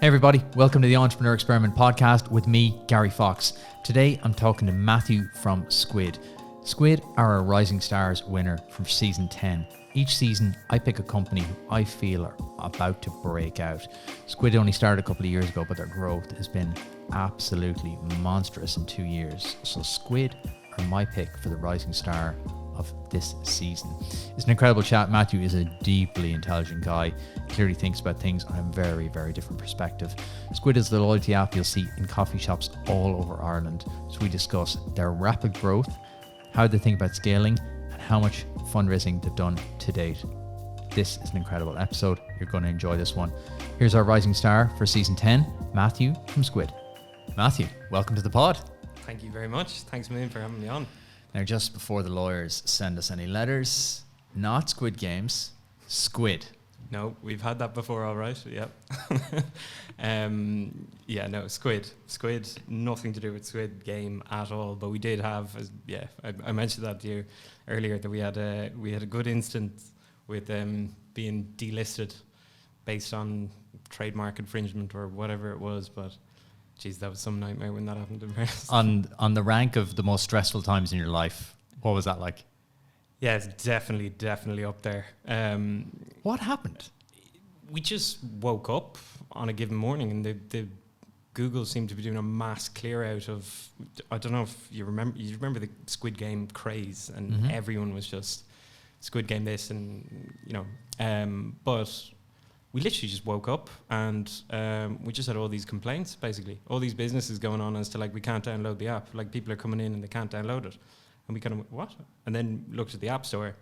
Hey everybody, welcome to the Entrepreneur Experiment podcast with me, Gary Fox. Today I'm talking to Matthew from Squid. Squid are a Rising Stars winner from season 10. Each season I pick a company who I feel are about to break out. Squid only started a couple of years ago, but their growth has been absolutely monstrous in 2 years. So Squid are my pick for the Rising Star of this season. It's an incredible chat. Matthew is a deeply intelligent guy. He clearly thinks about things on a very, very different perspective. Squid is the loyalty app you'll see in coffee shops all over Ireland. So we discuss their rapid growth, how they think about scaling, and how much fundraising they've done to date. This is an incredible episode. You're going to enjoy this one. Here's our rising star for season 10, Matthew from Squid. Matthew, welcome to the pod. Thank you very much. Thanks a million for having me on. Now, just before the lawyers send us any letters, not Squid Games, Squid. No, we've had that before, all right. Yep. Squid. Squid, nothing to do with Squid Game at all. But we did have, I mentioned that to you earlier, that we had a good instance with being delisted based on trademark infringement or whatever it was. But geez, that was some nightmare when that happened. In fairness. On the rank of the most stressful times in your life, what was that like? Yeah, it's definitely up there. What happened? We just woke up on a given morning and the Google seemed to be doing a mass clear out of, I don't know if you remember the Squid Game craze, and everyone was just Squid Game this and, but we literally just woke up and we just had all these complaints, basically. All these businesses going on as to, like, we can't download the app. Like, people are coming in and they can't download it. And we kind of went, what? And then looked at the App Store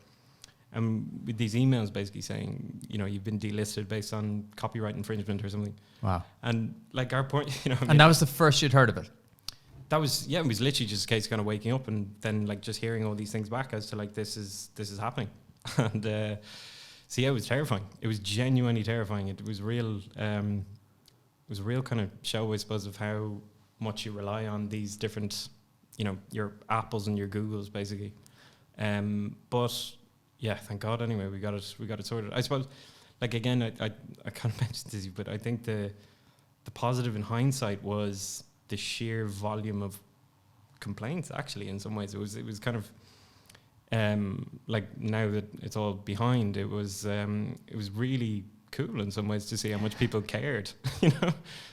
and with these emails basically saying, you've been delisted based on copyright infringement or something. Wow. And, like, our point, And that was the first you'd heard of it? That was, it was literally just a case of kind of waking up and then, like, just hearing all these things back as to, like, this is happening. And, so yeah, it was terrifying. It was genuinely terrifying. It was real. It was a real kind of show, I suppose, of how much you rely on these different, your Apples and your Googles, basically. But yeah, thank God. Anyway, we got it sorted. I suppose, like, again, I kind of mentioned this, but I think the positive in hindsight was the sheer volume of complaints. Actually, in some ways, it was kind of. Like, now that it's all behind, it was really cool in some ways to see how much people cared,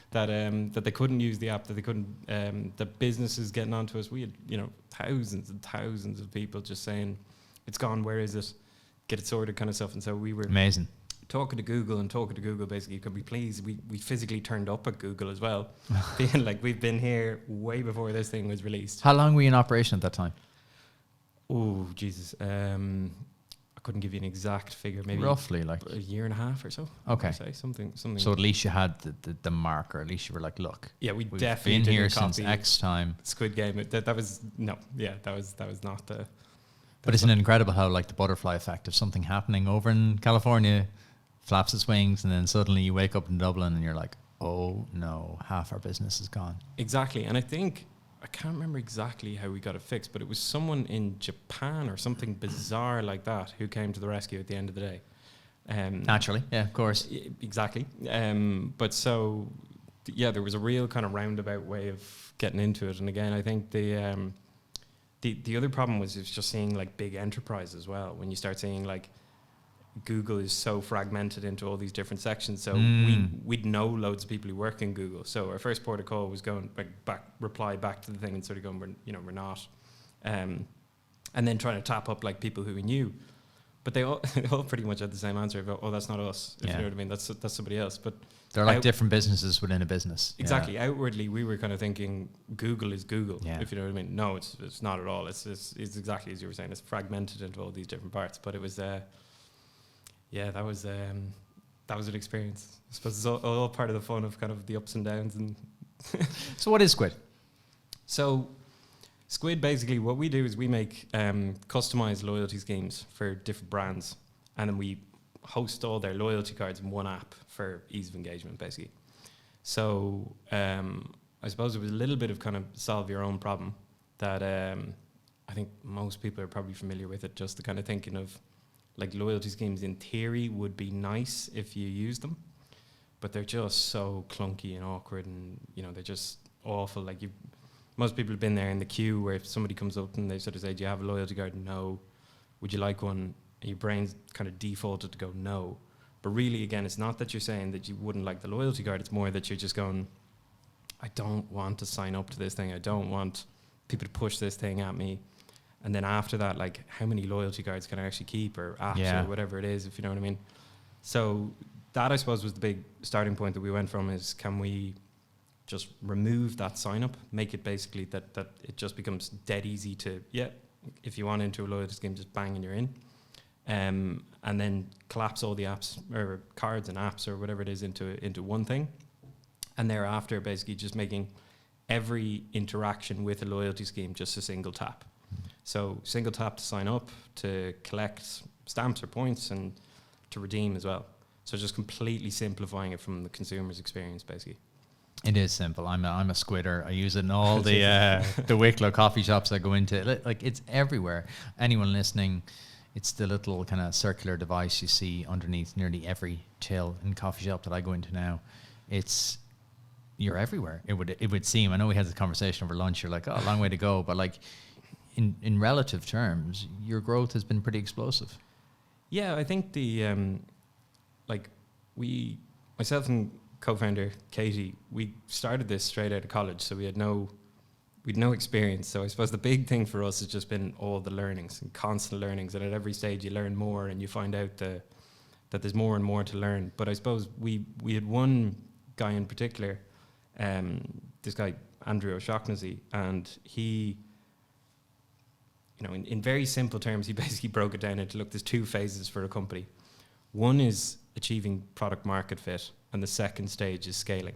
that they couldn't use the app, that they couldn't, the businesses getting onto us. We had, thousands and thousands of people just saying, it's gone, where is it? Get it sorted, kind of stuff. And so we were amazing. Talking to Google basically, could we please, we physically turned up at Google as well. Being like, we've been here way before this thing was released. How long were you in operation at that time? Oh, Jesus. I couldn't give you an exact figure. Maybe roughly like a year and a half or so. Okay. Say something. So at least you had the marker. At least you were like, look. Yeah, we've been definitely here since X time. Squid Game. That was no. Yeah, that was not the. But isn't it incredible how, like, the butterfly effect of something happening over in California flaps its wings, and then suddenly you wake up in Dublin and you're like, oh no, half our business is gone. Exactly, and I think. I can't remember exactly how we got it fixed, but it was someone in Japan or something bizarre like that who came to the rescue at the end of the day. Naturally, yeah, of course. Exactly. But so, yeah, there was a real kind of roundabout way of getting into it. And again, I think the other problem was just seeing, like, big enterprise as well. When you start seeing, like, Google is so fragmented into all these different sections. So we'd know loads of people who work in Google. So our first port of call was going reply back to the thing and sort of going, we're not. And then trying to tap up, like, people who we knew. But they all pretty much had the same answer about, oh, that's not us. If you know what I mean, that's somebody else. But they're like different businesses within a business. Exactly. Yeah. Outwardly, we were kind of thinking Google is Google, if you know what I mean. No, it's not at all. It's exactly as you were saying. It's fragmented into all these different parts. But it was... yeah, that was an experience. I suppose it's all part of the fun of kind of the ups and downs. And So what is Squid? So Squid, basically, what we do is we make customized loyalty schemes for different brands, and then we host all their loyalty cards in one app for ease of engagement, basically. So I suppose it was a little bit of kind of solve your own problem that I think most people are probably familiar with it, just the kind of thinking of, like, loyalty schemes in theory would be nice if you use them, but they're just so clunky and awkward, and they're just awful. Like most people have been there in the queue where if somebody comes up and they sort of say, "Do you have a loyalty card?" No. Would you like one? And your brain's kind of defaulted to go no. But really, again, it's not that you're saying that you wouldn't like the loyalty card. It's more that you're just going, I don't want to sign up to this thing. I don't want people to push this thing at me. And then after that, like, how many loyalty cards can I actually keep, or apps or whatever it is, if you know what I mean? So that, I suppose, was the big starting point that we went from, is can we just remove that sign up, make it basically that it just becomes dead easy to, if you want into a loyalty scheme, just bang and you're in. And then collapse all the apps or cards and apps or whatever it is into one thing. And thereafter, basically just making every interaction with a loyalty scheme just a single tap. So single tap to sign up, to collect stamps or points, and to redeem as well. So just completely simplifying it from the consumer's experience, basically. It is simple. I'm a squidder. I use it in all the Wicklow coffee shops I go into. Like, it's everywhere. Anyone listening, it's the little kind of circular device you see underneath nearly every till and coffee shop that I go into now. You're everywhere. It would seem. I know we had this conversation over lunch. You're like, oh, a long way to go, but like in relative terms, your growth has been pretty explosive. Yeah, I think myself and co-founder Katie, we started this straight out of college, so we'd no experience. So I suppose the big thing for us has just been all the learnings and constant learnings, and at every stage you learn more and you find out that there's more and more to learn. But I suppose we had one guy in particular, this guy Andrew O'Shaughnessy, and he, in very simple terms, he basically broke it down into, look, there's two phases for a company. One is achieving product market fit, and the second stage is scaling.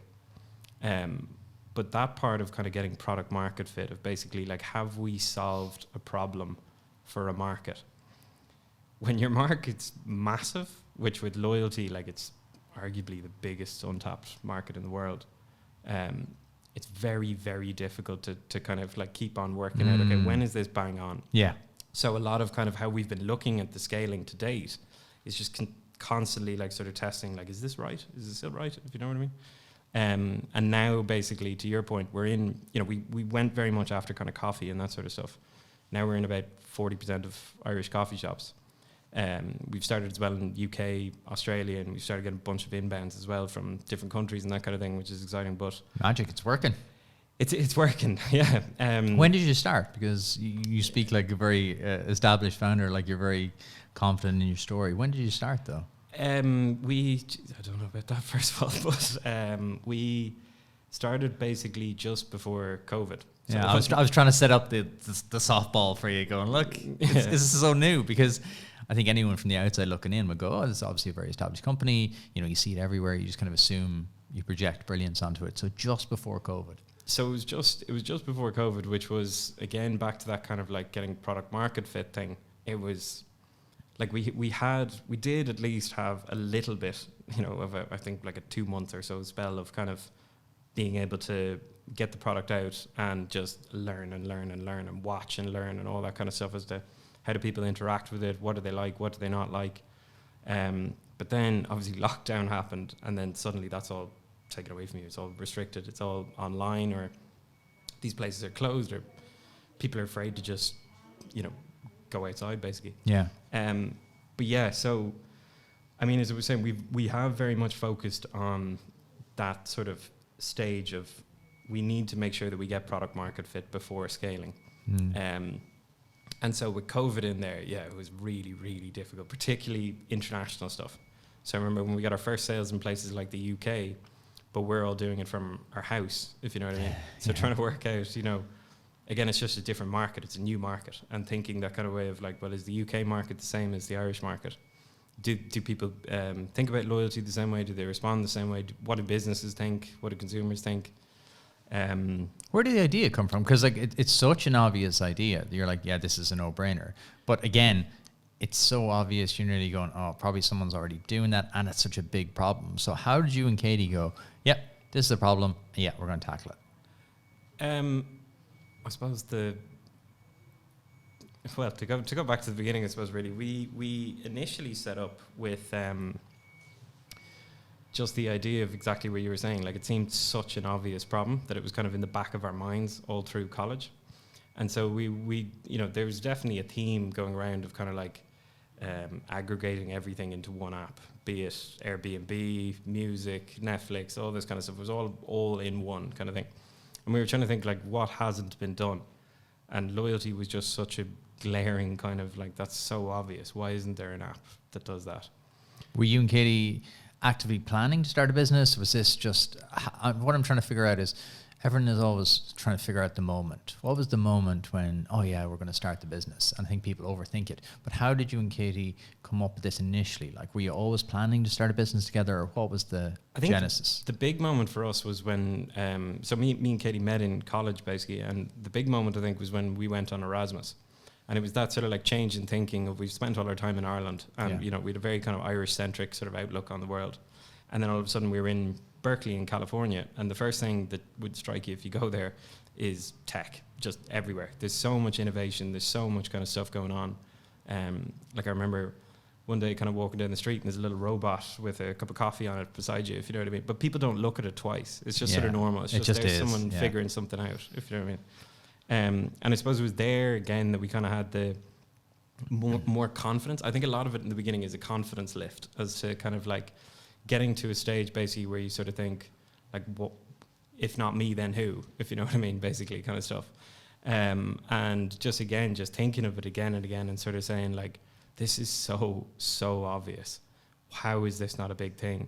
But that part of kind of getting product market fit, of basically like, have we solved a problem for a market? When your market's massive, which with loyalty, like, it's arguably the biggest untapped market in the world, it's very, very difficult to kind of like keep on working out, okay, when is this bang on? Yeah. So a lot of kind of how we've been looking at the scaling to date is just constantly like sort of testing, like, is this right? Is this still right? If you know what I mean? And now basically, to your point, we're in, we went very much after kind of coffee and that sort of stuff. Now we're in about 40% of Irish coffee shops. We've started as well in UK, Australia, and we've started getting a bunch of inbounds as well from different countries and that kind of thing, which is exciting. But magic, it's working. It's working, yeah. When did you start? Because you speak like a very established founder, like you're very confident in your story. When did you start, though? I don't know about that, first of all, but we started basically just before COVID. So yeah, I was trying to set up the softball for you, going, look, this is so new, because I think anyone from the outside looking in would go, oh, this is obviously a very established company. You see it everywhere. You just kind of assume, you project brilliance onto it. So just before COVID. So it was just before COVID, which was, again, back to that kind of like getting product market fit thing. It was like we did at least have a little bit, of I think like a 2 month or so spell of kind of being able to get the product out and just learn and watch and learn and all that kind of stuff as to how do people interact with it, what do they like, what do they not like. But then obviously lockdown happened, and then suddenly that's all taken away from you. It's all restricted. It's all online, or these places are closed, or people are afraid to just, go outside, basically. Yeah. But yeah, so, I mean, as I was saying, we have very much focused on that sort of stage of, we need to make sure that we get product market fit before scaling. And so with COVID in there, it was really, really difficult, particularly international stuff. So I remember when we got our first sales in places like the UK, but we're all doing it from our house, if you know what I mean. So trying to work out, again, it's just a different market. It's a new market. And thinking that kind of way of like, well, is the UK market the same as the Irish market? Do people think about loyalty the same way? Do they respond the same way? What do businesses think? What do consumers think? Where did the idea come from? Because like it's such an obvious idea. You're like, yeah, this is a no-brainer. But again, it's so obvious. You're nearly going, oh, probably someone's already doing that, and it's such a big problem. So how did you and Katie go, yep, this is a problem. Yeah, we're going to tackle it. I suppose to go back to the beginning, I suppose really we initially set up with just the idea of exactly what you were saying, like it seemed such an obvious problem that it was kind of in the back of our minds all through college. And so we you know, there was definitely a theme going around of kind of like aggregating everything into one app, be it Airbnb, music, Netflix, all this kind of stuff. It was all in one kind of thing. And we were trying to think like what hasn't been done. And loyalty was just such a glaring kind of like, that's so obvious. Why isn't there an app that does that? Were you and Katie actively planning to start a business? Was this just, what I'm trying to figure out is, everyone is always trying to figure out the moment. What was the moment when, oh yeah, we're going to start the business? And I think people overthink it. But how did you and Katie come up with this initially? Like, were you always planning to start a business together, or what was the genesis? The big moment for us was when, so me and Katie met in college basically, and the big moment I think was when we went on Erasmus. And it was that sort of like change in thinking of, we've spent all our time in Ireland, and you know, we had a very kind of Irish-centric sort of outlook on the world. And then all of a sudden we were in Berkeley in California, and the first thing that would strike you if you go there is tech, just everywhere. There's so much innovation, there's so much kind of stuff going on. Like I remember one day kind of walking down the street and there's a little robot with a cup of coffee on it beside you, if you know what I mean. But people don't look at it twice. It's just sort of normal. It's just there's someone figuring something out, if you know what I mean. And I suppose it was there again that we kind of had the more confidence. I think a lot of it in the beginning is a confidence lift, as to kind of like getting to a stage basically where you sort of think like, what, if not me, then who, if you know what I mean, basically kind of stuff. And just again, just thinking of it again and again and sort of saying like, this is so obvious. How is this not a big thing?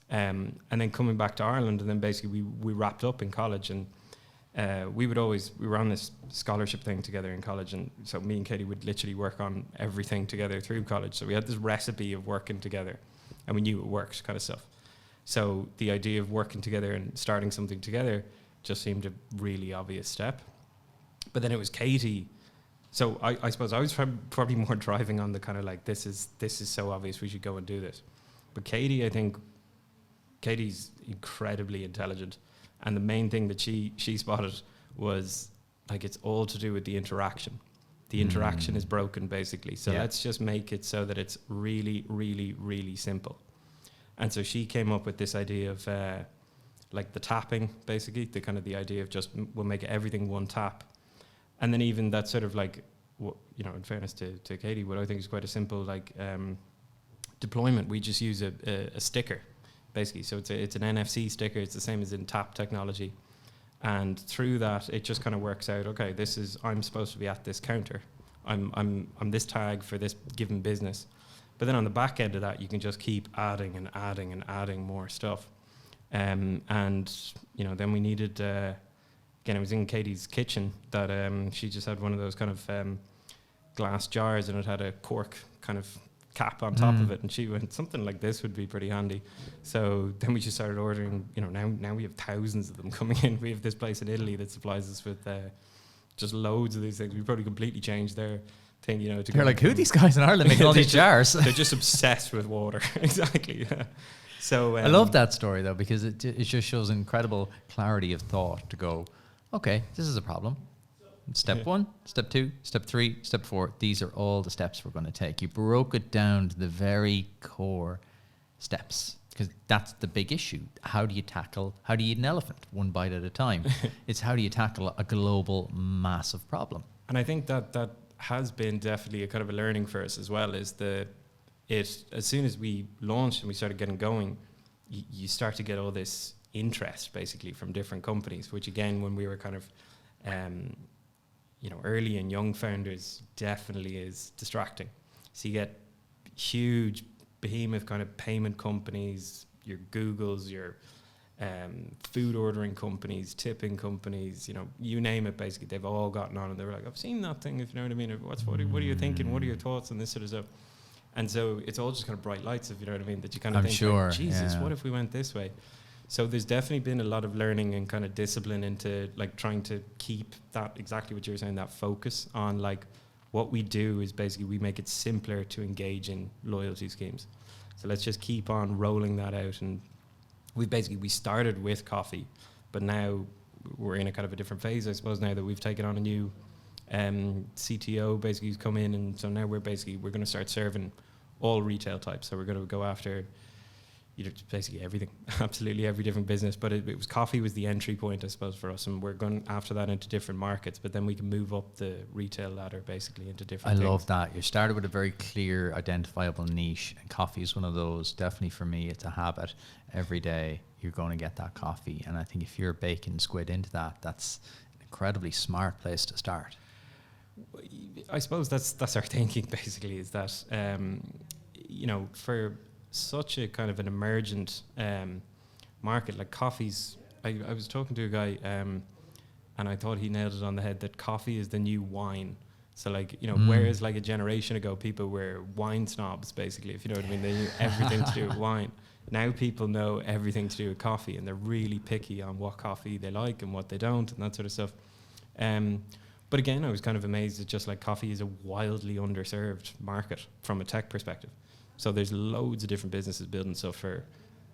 And then coming back to Ireland, and then basically we wrapped up in college, and we were on this scholarship thing together in college, and so me and Katie would literally work on everything together through college. So we had this recipe of working together, and we knew it worked, kind of stuff. So the idea of working together and starting something together just seemed a really obvious step. But then it was Katie. So I suppose I was probably more driving on the kind of like, this is so obvious, we should go and do this. But Katie, I think, Katie's incredibly intelligent. And the main thing that she spotted was like, it's all to do with the interaction. The interaction is broken, basically. So let's just make it so that it's really, really, really simple. And so she came up with this idea of like the tapping, basically, the kind of the idea of just, we'll make everything one tap. And then even that sort of like, you know, in fairness to Katie, what I think is quite a simple like deployment. We just use a sticker, basically. So it's an NFC sticker. It's the same as in tap technology. And through that, it just kind of works out, okay, I'm supposed to be at this counter. I'm this tag for this given business. But then on the back end of that, you can just keep adding and adding and adding more stuff. And, you know, then we needed, again, it was in Katie's kitchen that she just had one of those kind of glass jars, and it had a cork kind of cap on top of it, and she went, something like this would be pretty handy. So then we just started ordering, you know, now we have thousands of them coming in. We have this place in Italy that supplies us with just loads of these things. We probably completely changed their thing, you know. They're like, who are these guys in Ireland making all these jars? They're just obsessed with water. Exactly. Yeah. So I love that story though, because it just shows incredible clarity of thought to go, okay, this is a problem. Step 1, step 2, step 3, step 4. These are all the steps we're going to take. You broke it down to the very core steps, because that's the big issue. How do you eat an elephant one bite at a time? It's how do you tackle a global massive problem? And I think that has been definitely a kind of a learning for us as well, is as soon as we launched and we started getting going, you start to get all this interest basically from different companies, which again, when we were kind of you know, early and young founders, definitely is distracting. So you get huge behemoth kind of payment companies, your Googles, your food ordering companies, tipping companies, you know, you name it, basically, they've all gotten on and they were like, I've seen that thing, if you know what I mean, what are you thinking, what are your thoughts on this sort of stuff? And so it's all just kind of bright lights, if you know what I mean, that you kind of think, like, Jesus, what if we went this way? So there's definitely been a lot of learning and kind of discipline into like trying to keep that, exactly what you were saying, that focus on like what we do is basically we make it simpler to engage in loyalty schemes. So let's just keep on rolling that out. And we started with coffee, but now we're in a kind of a different phase, I suppose, now that we've taken on a new CTO basically who's come in. And so now we're going to start serving all retail types. So we're going to go after, basically everything, absolutely every different business. But it was coffee was the entry point, I suppose, for us, and we're going after that into different markets. But then we can move up the retail ladder basically into different. I love that. You started with a very clear, identifiable niche, and coffee is one of those. Definitely for me, it's a habit. Every day you're going to get that coffee, and I think if you're baking Squid into that, that's an incredibly smart place to start. I suppose that's our thinking basically, is that for such a kind of an emergent market like coffee's, I was talking to a guy and I thought he nailed it on the head, that coffee is the new wine. So like, whereas like a generation ago people were wine snobs basically, if you know what I mean, they knew everything to do with wine. Now people know everything to do with coffee, and they're really picky on what coffee they like and what they don't and that sort of stuff. But again, I was kind of amazed that just like coffee is a wildly underserved market from a tech perspective. So there's loads of different businesses building stuff for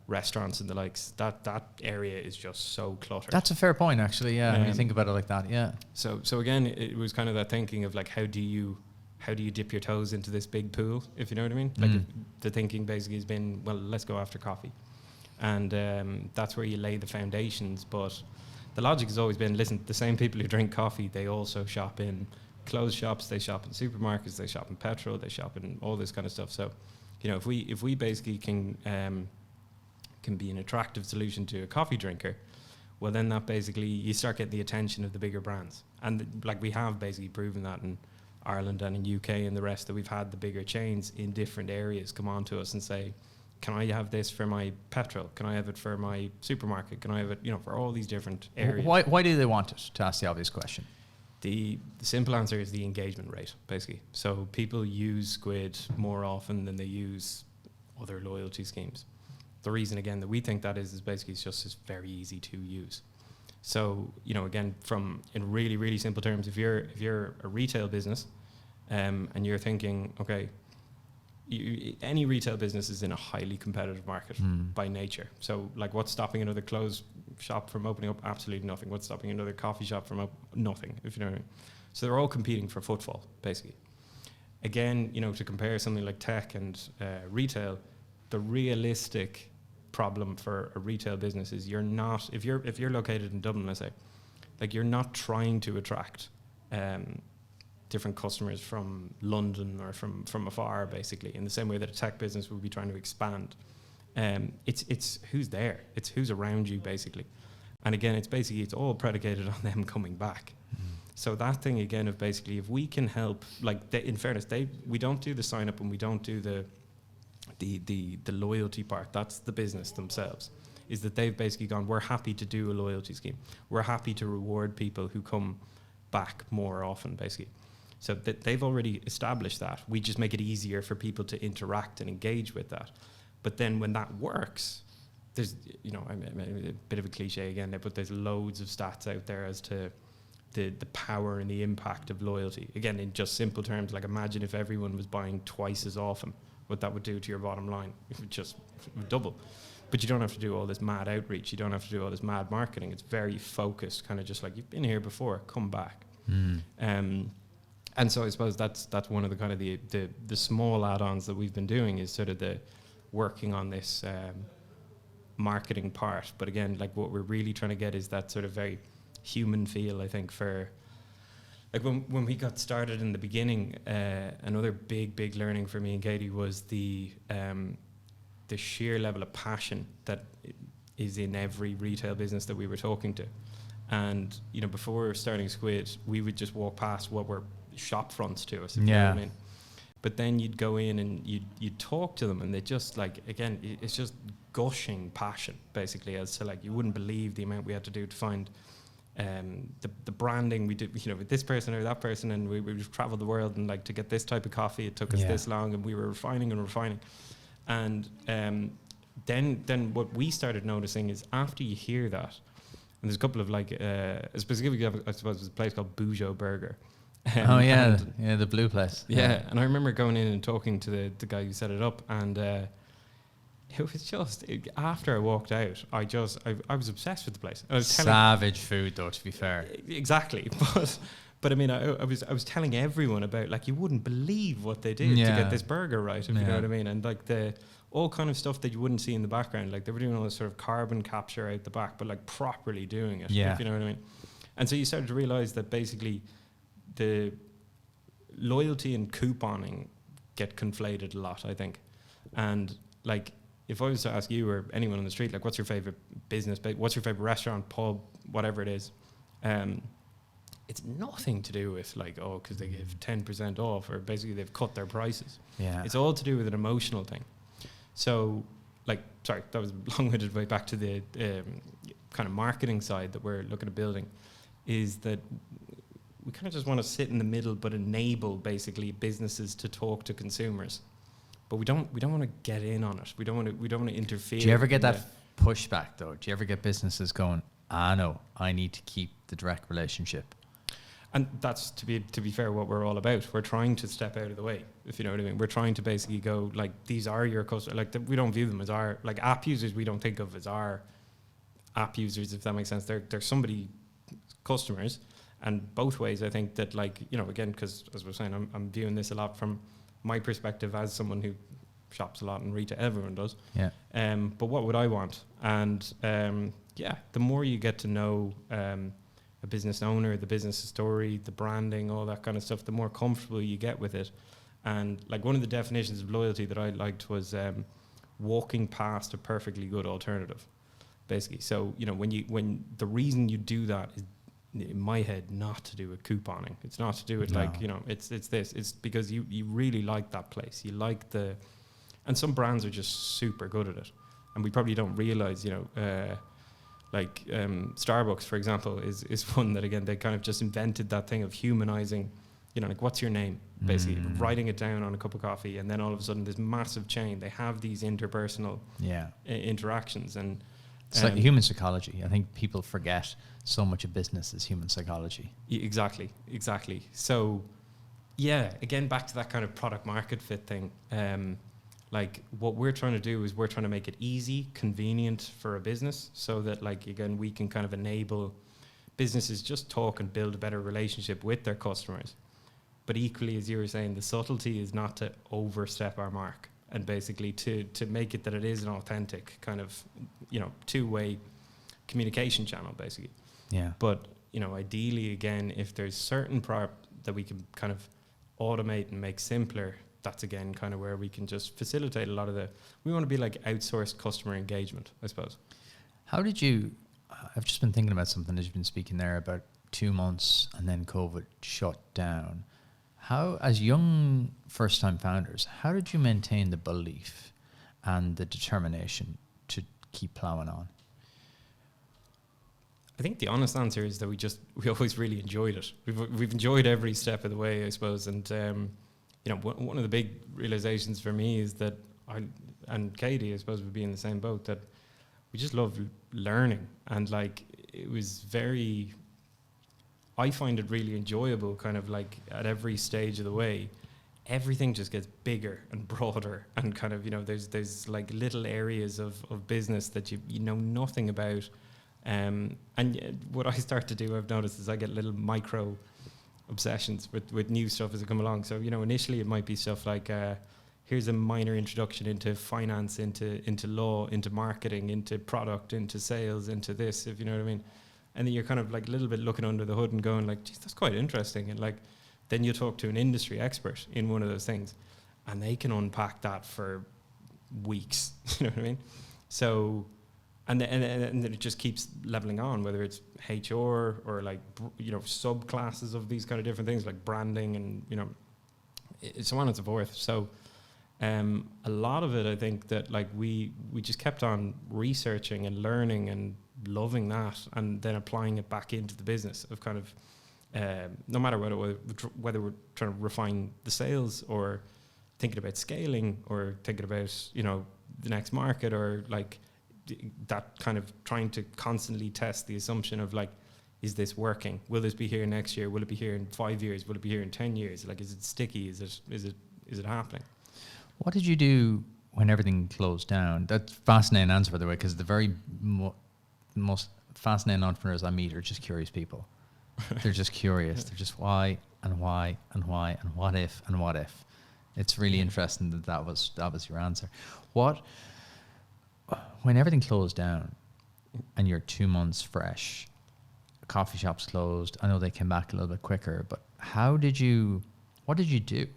restaurants and the likes. That area is just so cluttered. That's a fair point, actually. Yeah, when you think about it like that. Yeah. So again, it was kind of that thinking of like, how do you dip your toes into this big pool, if you know what I mean? Like the thinking basically has been, well, let's go after coffee, and that's where you lay the foundations. But the logic has always been, listen, the same people who drink coffee, they also shop in clothes shops, they shop in supermarkets, they shop in petrol, they shop in all this kind of stuff. So, if we basically can be an attractive solution to a coffee drinker, well, then that basically you start getting the attention of the bigger brands. And like we have basically proven that in Ireland and in UK and the rest, that we've had the bigger chains in different areas come on to us and say, can I have this for my petrol? Can I have it for my supermarket? Can I have it, for all these different areas? Why do they want it, to ask the obvious question? The simple answer is the engagement rate, basically. So people use Squid more often than they use other loyalty schemes. The reason, again, that we think that is basically it's very easy to use. So, again, in really, really simple terms, if you're a retail business and you're thinking, okay, any retail business is in a highly competitive market by nature. So, like, what's stopping another clothes shop from opening up? Absolutely nothing. What's stopping another coffee shop from nothing, if you know what I mean. So they're all competing for footfall, basically. Again, to compare something like tech and retail, the realistic problem for a retail business is you're not, if you're located in Dublin, let's say, like, you're not trying to attract different customers from London or from afar, basically, in the same way that a tech business would be trying to expand. It's who's there, it's who's around you, basically. And again, it's all predicated on them coming back. So that thing again of basically, if we can help, like, in fairness, we don't do the sign up and we don't do the loyalty part. That's the business themselves. Is that they've basically gone, we're happy to do a loyalty scheme. We're happy to reward people who come back more often, basically. So that they've already established that. We just make it easier for people to interact and engage with that. But then when that works, there's, a bit of a cliche again, but there's loads of stats out there as to the power and the impact of loyalty. Again, in just simple terms, like, imagine if everyone was buying twice as often, what that would do to your bottom line. It would double. But you don't have to do all this mad outreach. You don't have to do all this mad marketing. It's very focused, kind of just like, you've been here before, come back. And so I suppose that's one of the kind of the small add-ons that we've been doing, is sort of the working on this marketing part. But again, like, what we're really trying to get is that sort of very human feel, I think, for, like, when we got started in the beginning, another big learning for me and Katie was the sheer level of passion that is in every retail business that we were talking to. And, before starting Squid, we would just walk past what were shop fronts to us, if you know what I mean. But then you'd go in and you'd talk to them, and they just, like, again, it's just gushing passion, basically, as to, like, you wouldn't believe the amount we had to do to find the branding we did, with this person or that person, and we've traveled the world, and, like, to get this type of coffee, it took us this long, and we were refining. And then what we started noticing is, after you hear that, and there's a couple of, like, specifically, I suppose, there's a place called Bujo Burger. The blue place. Yeah, and I remember going in and talking to the guy who set it up, and it was just, after I walked out, I was obsessed with the place. I was savage food, though, to be fair. Exactly, But I mean, I was telling everyone about, like, you wouldn't believe what they did to get this burger right, if you know what I mean. And like all kind of stuff that you wouldn't see in the background. Like they were doing all this sort of carbon capture out the back, but like properly doing it, if you know what I mean. And so you started to realize that basically the loyalty and couponing get conflated a lot, I think. And like, if I was to ask you or anyone on the street, like, what's your favorite business, what's your favorite restaurant, pub, whatever it is, it's nothing to do with like, oh, because they give 10% off, or basically they've cut their prices. Yeah, it's all to do with an emotional thing. So, like, sorry, that was a long-winded way back to the kind of marketing side that we're looking at building, is that we kind of just want to sit in the middle, but enable basically businesses to talk to consumers. But we don't want to get in on it. We don't want to interfere. Do you ever get that pushback though? Do you ever get businesses going, no, I need to keep the direct relationship? And that's, to be fair, what we're all about. We're trying to step out of the way, if you know what I mean. We're trying to basically go, like, these are your customers. Like, we don't view them as our, like, app users. We don't think of as our app users, if that makes sense. They're somebody customers, and both ways. I think that, like, you know, again, because as we're saying, I'm viewing this a lot from my perspective as someone who shops a lot in retail. Everyone does. Yeah. But what would I want? And the more you get to know a business owner, the business story, the branding, all that kind of stuff, the more comfortable you get with it. And like, one of the definitions of loyalty that I liked was walking past a perfectly good alternative, basically. So, you know, when the reason you do that is, in my head, not to do with couponing. It's not to do with like, you know, it's this. It's because you really like that place. You like and some brands are just super good at it. And we probably don't realize, you know, like Starbucks, for example, is one that, again, they kind of just invented that thing of humanizing, you know, like, what's your name? Basically writing it down on a cup of coffee, and then all of a sudden this massive chain, they have these interpersonal interactions. And it's like human psychology. I think people forget so much of business is human psychology. Exactly. So, yeah, again, back to that kind of product market fit thing. Like, what we're trying to do is we're trying to make it easy, convenient for a business, so that, like, again, we can kind of enable businesses just talk and build a better relationship with their customers. But equally, as you were saying, the subtlety is not to overstep our mark, and basically to make it that it is an authentic kind of, you know, two-way communication channel, basically. Yeah. But, you know, ideally, again, if there's certain that we can kind of automate and make simpler, that's, again, kind of where we can just facilitate a lot of we want to be like outsourced customer engagement, I suppose. How did you, I've just been thinking about something as you've been speaking there about 2 months and then COVID shut down. How, as young first-time founders, how did you maintain the belief and the determination to keep plowing on? I think the honest answer is that we always really enjoyed it. We've enjoyed every step of the way, I suppose. And, you know, one of the big realizations for me is that and Katie, I suppose, would be in the same boat, that we just love learning. And, like, it was I find it really enjoyable, kind of like at every stage of the way, everything just gets bigger and broader, and kind of, you know, there's like little areas of business that you know nothing about. And what I start to do, I've noticed, is I get little micro obsessions with new stuff as it come along. So, you know, initially it might be stuff like, here's a minor introduction into finance, into law, into marketing, into product, into sales, into this, if you know what I mean. And then you're kind of like a little bit looking under the hood and going like, geez, that's quite interesting. And like, then you talk to an industry expert in one of those things, and they can unpack that for weeks. You know what I mean? So, and then it just keeps leveling on, whether it's HR or like, you know, subclasses of these kind of different things like branding and, you know, so on and so forth. So, a lot of it, I think that like we just kept on researching and learning and loving that, and then applying it back into the business of kind of, no matter whether we're trying to refine the sales or thinking about scaling or thinking about, you know, the next market, or like that kind of trying to constantly test the assumption of like, is this working? Will this be here next year? Will it be here in 5 years? Will it be here in 10 years? Like, is it sticky? Is it happening? What did you do when everything closed down? That's a fascinating answer, by the way, because the very most fascinating entrepreneurs I meet are just curious people. They're just curious. They're just why and why and why and what if and what if. It's really interesting that was your answer. When everything closed down and you're 2 months fresh, coffee shops closed. I know they came back a little bit quicker, but what did you do?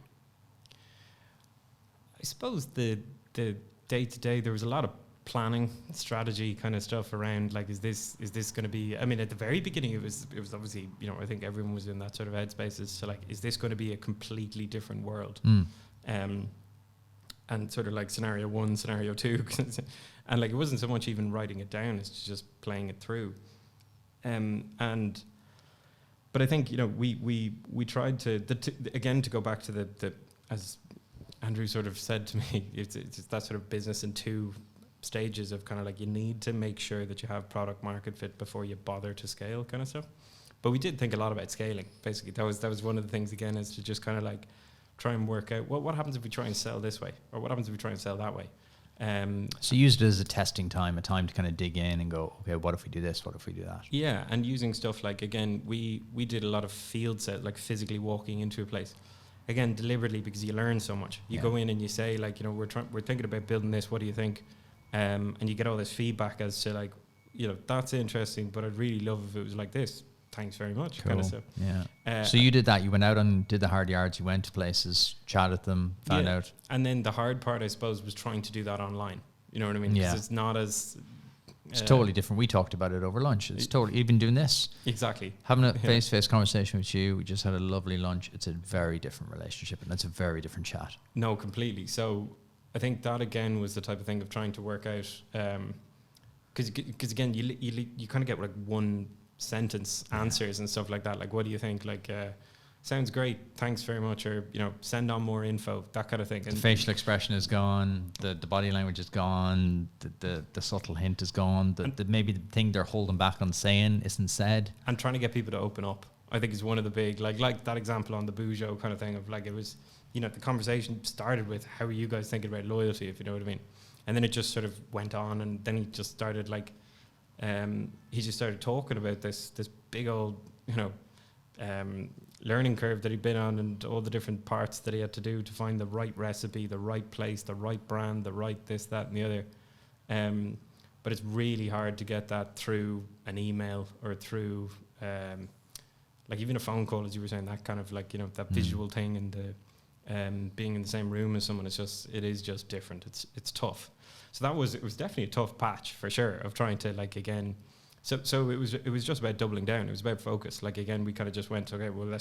I suppose the day to day, there was a lot of planning, strategy kind of stuff around, like, is this going to be, I mean, at the very beginning, it was obviously, you know, I think everyone was in that sort of headspace as to, like, is this going to be a completely different world? And sort of like scenario 1, scenario 2, and like, it wasn't so much even writing it down, it's just playing it through. But I think, you know, we tried to, again, to go back to the as Andrew sort of said to me, it's that sort of business in 2 stages of kind of like, you need to make sure that you have product market fit before you bother to scale kind of stuff. But we did think a lot about scaling. Basically, that was one of the things, again, is to just kind of like try and work out, what happens if we try and sell this way, or what happens if we try and sell that way. So you used it as a testing time, a time to kind of dig in and go, okay, what if we do this? What if we do that? Yeah, and using stuff like, again, we did a lot of field set, like physically walking into a place. Again, deliberately, because you learn so much. You go in and you say, like, you know, we're thinking about building this. What do you think? And you get all this feedback as to, like, you know, that's interesting, but I'd really love if it was like this. Thanks very much. Cool. Kind of stuff. Yeah. So you did that. You went out and did the hard yards. You went to places, chatted them, found out. And then the hard part, I suppose, was trying to do that online. You know what I mean? Yeah. Because it's not as... It's totally different. We talked about it over lunch. It's totally, even doing this. Exactly. Having a face-to-face conversation with you, we just had a lovely lunch. It's a very different relationship, and it's a very different chat. No, completely. So I think that, again, was the type of thing of trying to work out, because again, you kind of get like one sentence answers and stuff like that. Like, what do you think? Like, sounds great, thanks very much, or, you know, send on more info, that kind of thing. And the facial expression is gone, the body language is gone, the subtle hint is gone, maybe the thing they're holding back on saying isn't said. And trying to get people to open up, I think, is one of the big, like that example on the Bougeot kind of thing of, like, it was, you know, the conversation started with, how are you guys thinking about loyalty, if you know what I mean? And then it just sort of went on, and then he just started, like, talking about this big old, you know, learning curve that he'd been on, and all the different parts that he had to do to find the right recipe, the right place, the right brand, the right this, that, and the other. But it's really hard to get that through an email or through, like, even a phone call, as you were saying, that kind of, like, you know, that visual thing, and the being in the same room as someone. It is just different. It's tough. So it was definitely a tough patch, for sure, of trying to, like, again. So it was just about doubling down. It was about focus. Like, again, we kind of just went, okay, well,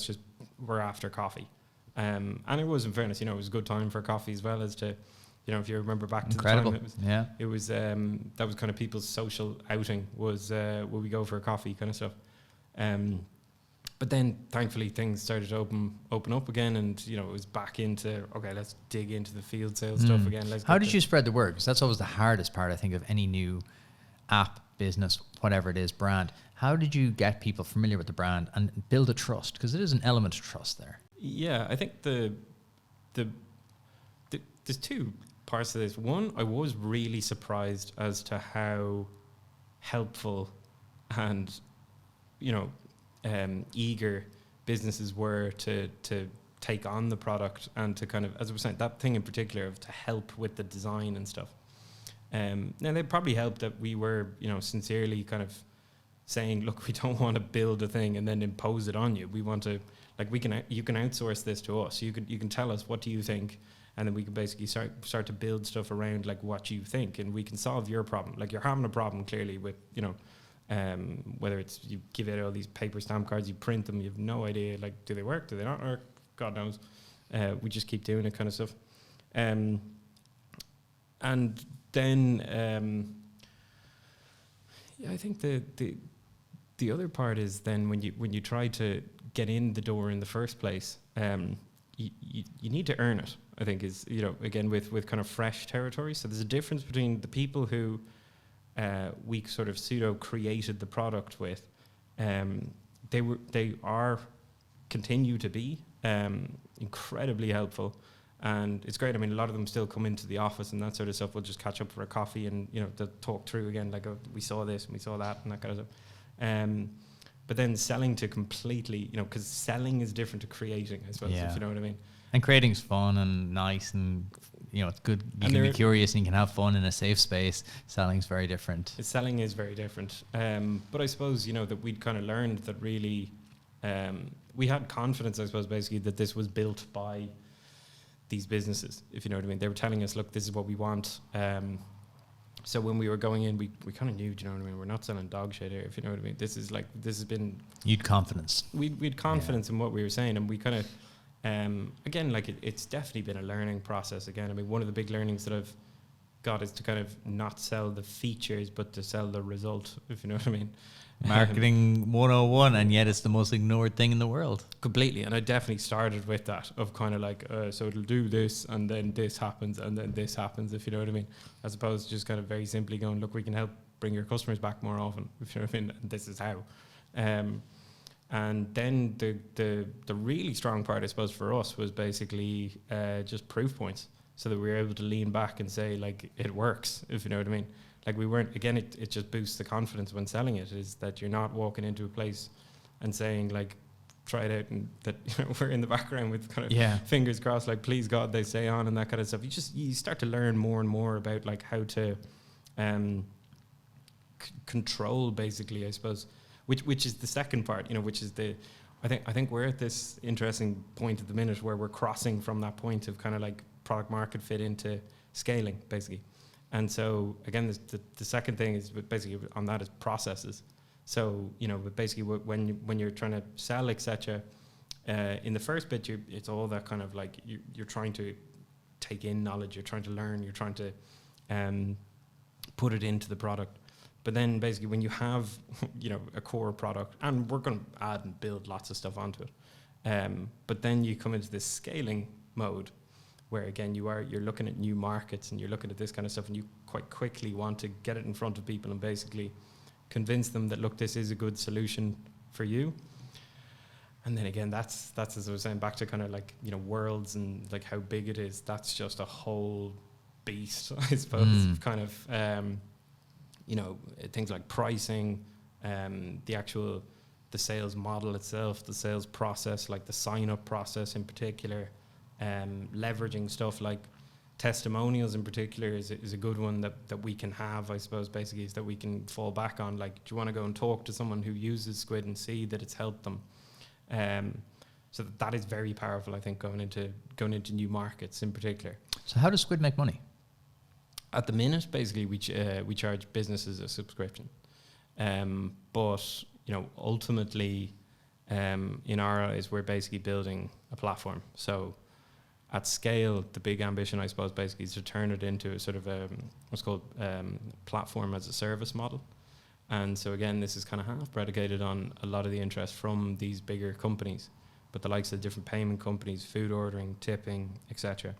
we're after coffee. And it was, in fairness, you know, it was a good time for coffee, as well as to, you know, if you remember back to the time, it was that was kind of people's social outing, was will we go for a coffee kind of stuff. But then, thankfully, things started to open up again, and, you know, it was back into, okay, let's dig into the field sales stuff again. How did you spread the word? Because that's always the hardest part, I think, of any new app, business, whatever it is, brand. How did you get people familiar with the brand and build a trust? Because it is an element of trust there. Yeah, I think there's 2 parts of this. One, I was really surprised as to how helpful and, you know, eager businesses were to take on the product, and to kind of, as I was saying, that thing in particular of to help with the design and stuff. Now, they probably helped that we were, you know, sincerely kind of saying, look, we don't want to build a thing and then impose it on you. We want to, like, you can outsource this to us. You can tell us, what do you think, and then we can basically start to build stuff around, like, what you think, and we can solve your problem. Like, you're having a problem, clearly, with, you know, whether it's you give out all these paper stamp cards, you print them, you have no idea, like, do they work, do they not work, God knows. We just keep doing it kind of stuff. And then, I think the other part is then when you try to get in the door in the first place, you need to earn it, I think, is, you know, again, with kind of fresh territory. So there's a difference between the people who we sort of pseudo created the product with. They continue to be incredibly helpful. And it's great. I mean, a lot of them still come into the office and that sort of stuff. We'll just catch up for a coffee, and, you know, they'll talk through again, like, oh, we saw this and we saw that and that kind of stuff. but then selling to completely, because selling is different to creating, I suppose, if you know what I mean. And creating's fun and nice, and it's good. You can be curious and you can have fun in a safe space. Selling's very different. Selling is very different. But I suppose, that we'd kind of learned that really, we had confidence, I suppose, basically, that this was built by these businesses, if you know what I mean. They were telling us, look, this is what we want. So when we were going in, we kind of knew, do you know what I mean? We're not selling dog shit here, if you know what I mean. This has been... You'd confidence. We'd confidence in what we were saying, and we kind of, again, like it's definitely been a learning process again. I mean, one of the big learnings that I've got is to kind of not sell the features, but to sell the result, if you know what I mean. Marketing 101, and yet it's the most ignored thing in the world. Completely. And I definitely started with that, of kind of like, so it'll do this, and then this happens, and then this happens, if you know what I mean. As opposed to just kind of very simply going, look, we can help bring your customers back more often, if you know what I mean, and this is how. And then the really strong part, I suppose, for us was basically just proof points, so that we were able to lean back and say, like, it works, if you know what I mean. Like, we weren't, again, it just boosts the confidence when selling it, is that you're not walking into a place and saying, like, try it out, and that we're in the background with kind of fingers crossed, like, please God they stay on, and that kind of stuff. You start to learn more and more about, like, how to control, basically, I suppose, which is the second part, which is I think we're at this interesting point at the minute where we're crossing from that point of kind of like product market fit into scaling, basically. And so again, the second thing is basically on that is processes. So but basically when you're trying to sell, etc., in the first bit, it's all that kind of like you're trying to take in knowledge, you're trying to learn, you're trying to put it into the product. But then basically when you have a core product, and we're going to add and build lots of stuff onto it, but then you come into this scaling mode, where again you're looking at new markets and you're looking at this kind of stuff, and you quite quickly want to get it in front of people and basically convince them that, look, this is a good solution for you. And then again, that's as I was saying, back to kind of like worlds and like how big it is. That's just a whole beast, I suppose. Kind of things like pricing, the sales model itself, the sales process, like the sign up process in particular. Leveraging stuff like testimonials in particular is a good one that we can have, I suppose, basically, is that we can fall back on. Like, do you want to go and talk to someone who uses Squid and see that it's helped them? So that is very powerful, I think, going into new markets in particular. So how does Squid make money? At the minute, basically, we charge businesses a subscription, but ultimately, in our eyes, we're basically building a platform. So at scale, the big ambition, I suppose, basically is to turn it into a sort of what's called platform as a service model. And so again, this is kind of half predicated on a lot of the interest from these bigger companies, but the likes of different payment companies, food ordering, tipping, etc.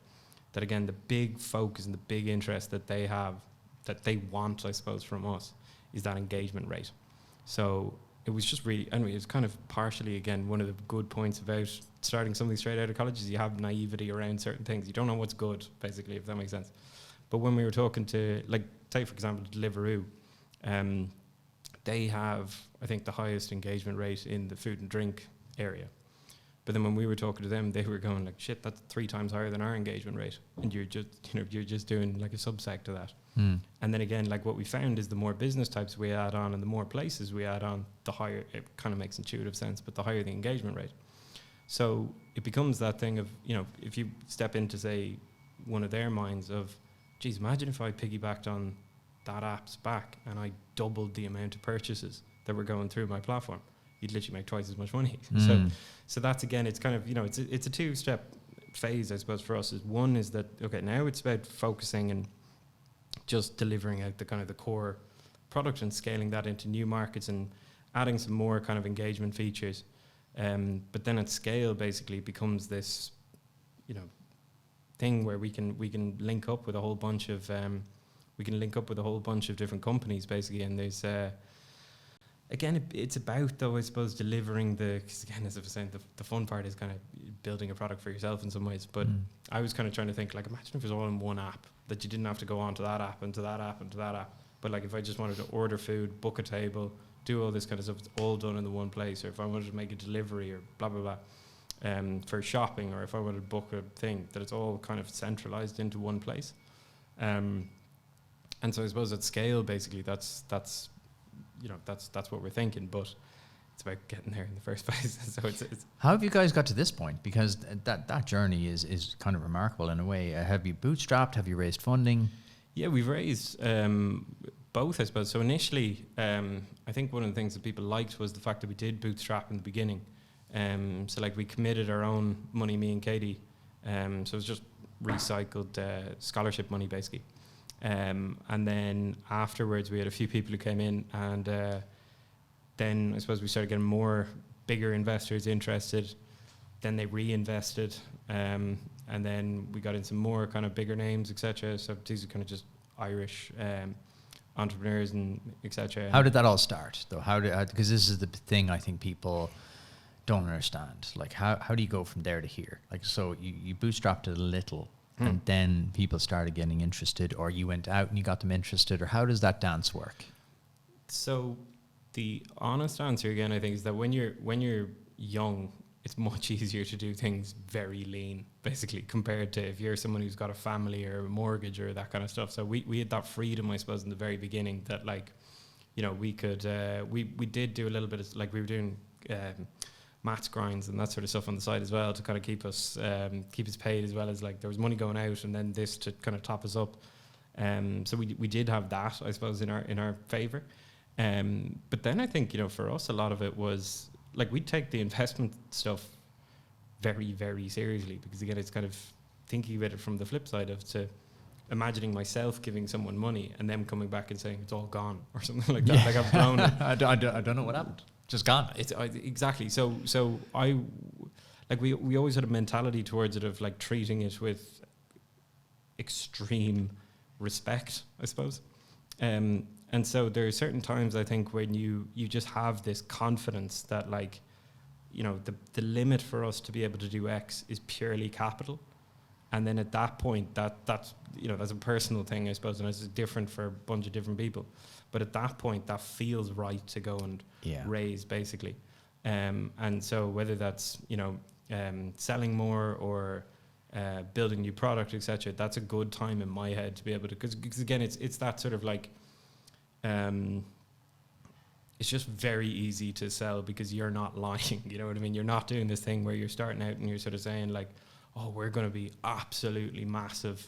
That again, the big focus and the big interest that they have, that they want, I suppose, from us, is that engagement rate. So it was just really, anyway, it's kind of partially, again, one of the good points about starting something straight out of college is you have naivety around certain things. You don't know what's good, basically, if that makes sense. But when we were talking to, like, take, for example, Deliveroo, they have, I think, the highest engagement rate in the food and drink area. But then when we were talking to them, they were going like, shit, that's 3 times higher than our engagement rate. And you're just doing like a subsect to that. And then again, like what we found is the more business types we add on and the more places we add on, the higher, it kind of makes intuitive sense, but the higher the engagement rate. So it becomes that thing of, if you step into, say, one of their minds of, geez, imagine if I piggybacked on that app's back and I doubled the amount of purchases that were going through my platform. You'd literally make twice as much money. So that's, again, it's kind of, it's a 2-step phase, I suppose, for us. Is one is that, okay, now it's about focusing and just delivering out the kind of the core product and scaling that into new markets and adding some more kind of engagement features. But then at scale, basically, becomes this, thing where we can link up with a whole bunch of different companies, basically. And there's again, it's about, though, I suppose, delivering because again, as I was saying, the fun part is kind of building a product for yourself in some ways. But I was kind of trying to think, like, imagine if it was all in one app, that you didn't have to go on to that app and to that app and to that app. But like, if I just wanted to order food, book a table, do all this kind of stuff, it's all done in the one place. Or if I wanted to make a delivery or blah, blah, blah, for shopping, or if I wanted to book a thing, that it's all kind of centralized into one place. And so I suppose at scale, basically, that's what we're thinking, but it's about getting there in the first place. So it's how have you guys got to this point? Because that journey is kind of remarkable in a way. Have you bootstrapped? Have you raised funding? Yeah, we've raised both, I suppose. So initially, I think one of the things that people liked was the fact that we did bootstrap in the beginning. So like we committed our own money, me and Katie. So it was just recycled scholarship money, basically. And then afterwards, we had a few people who came in, and then I suppose we started getting more bigger investors interested. Then they reinvested, and then we got into more kind of bigger names, etc. So these are kind of just Irish entrepreneurs and etc. How did that all start, though? Because this is the thing I think people don't understand. Like, how do you go from there to here? Like, so you bootstrapped it a little, and then people started getting interested, or you went out and you got them interested, or how does that dance work? So the honest answer again, I think, is that when you're young, it's much easier to do things very lean, basically, compared to if you're someone who's got a family or a mortgage or that kind of stuff. So we had that freedom, I suppose, in the very beginning, that like, you know, we could we did do a little bit of, like, we were doing maths grinds and that sort of stuff on the side as well to kind of keep us paid, as well as like there was money going out and then this to kind of top us up. So we did have that, I suppose, in our favor. But then I think, you know, for us, a lot of it was like we'd take the investment stuff very, very seriously, because again, it's kind of thinking about it from the flip side of to imagining myself giving someone money and them coming back and saying it's all gone or something like that. Yeah. Like I've blown it. I don't know what happened. Just gone. Exactly. So I like we always had a mentality towards it of like treating it with extreme respect, I suppose. And so there are certain times, I think, when you just have this confidence that, like, you know, the limit for us to be able to do X is purely capital. And then at that point, that's you know, that's a personal thing, I suppose, and it's different for a bunch of different people. But at that point, that feels right to go and raise, basically. And so whether that's, you know, selling more or building new product, etc., that's a good time in my head to be able to, because again, it's that sort of like, it's just very easy to sell because you're not lying. You know what I mean? You're not doing this thing where you're starting out and you're sort of saying like, oh, we're going to be absolutely massive,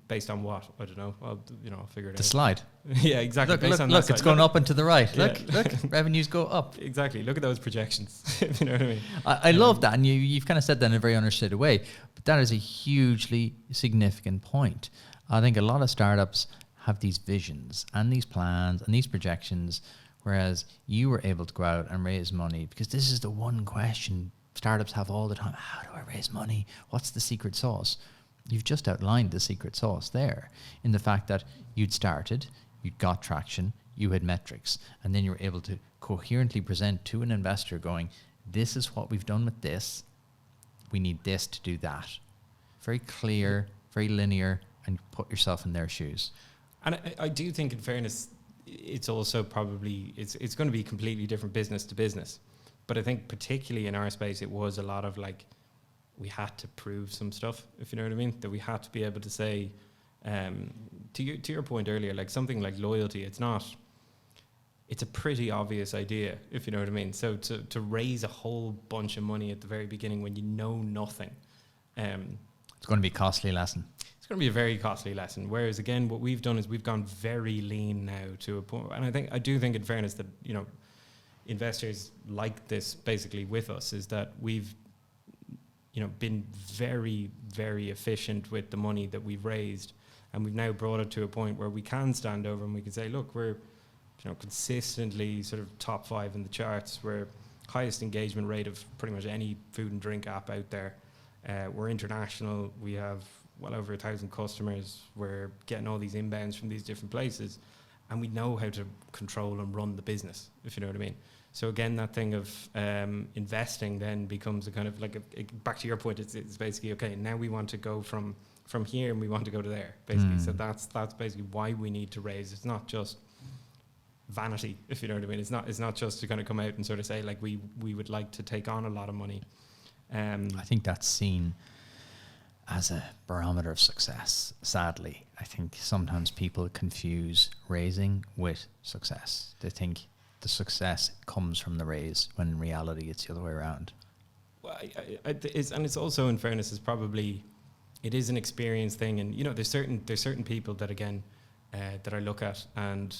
based on what? I don't know. I'll figure it out. The slide. Yeah, exactly. Look, it's going up and to the right. Yeah. Look, revenues go up. Exactly. Look at those projections. You know what I mean? I love that. And you've kind of said that in a very understated way, but that is a hugely significant point. I think a lot of startups have these visions and these plans and these projections, whereas you were able to go out and raise money, because this is the one question startups have all the time. How do I raise money? What's the secret sauce? You've just outlined the secret sauce there, in the fact that you'd started, you'd got traction, you had metrics, and then you were able to coherently present to an investor going, this is what we've done with this, we need this to do that. Very clear, very linear, and put yourself in their shoes. And I do think, in fairness, it's also probably, it's going to be completely different business to business. But I think particularly in our space, it was a lot of like, we had to prove some stuff, if you know what I mean, that we had to be able to say, to your point earlier, like something like loyalty, it's a pretty obvious idea, if you know what I mean. So to raise a whole bunch of money at the very beginning when you know nothing. It's going to be a costly lesson. It's going to be a very costly lesson. Whereas again, what we've done is we've gone very lean now to a point, and I do think, in fairness, that, you know, investors like this basically with us, is that we've, you know, been very, very efficient with the money that we've raised, and we've now brought it to a point where we can stand over and we can say, look, we're, you know, consistently sort of top 5 in the charts. We're highest engagement rate of pretty much any food and drink app out there. We're international. We have well over 1,000 customers. We're getting all these inbounds from these different places, and we know how to control and run the business, if you know what I mean. So again, that thing of investing then becomes a kind of like back to your point. It's basically, okay, now we want to go from here and we want to go to there, basically. So that's basically why we need to raise. It's not just vanity, if you know what I mean. It's not just to kind of come out and sort of say like we would like to take on a lot of money. I think that's seen as a barometer of success. Sadly, I think sometimes people confuse raising with success. They think the success comes from the raise, when in reality it's the other way around. Well, it's also, in fairness, it is an experience thing, and you know, there's certain people that again that I look at, and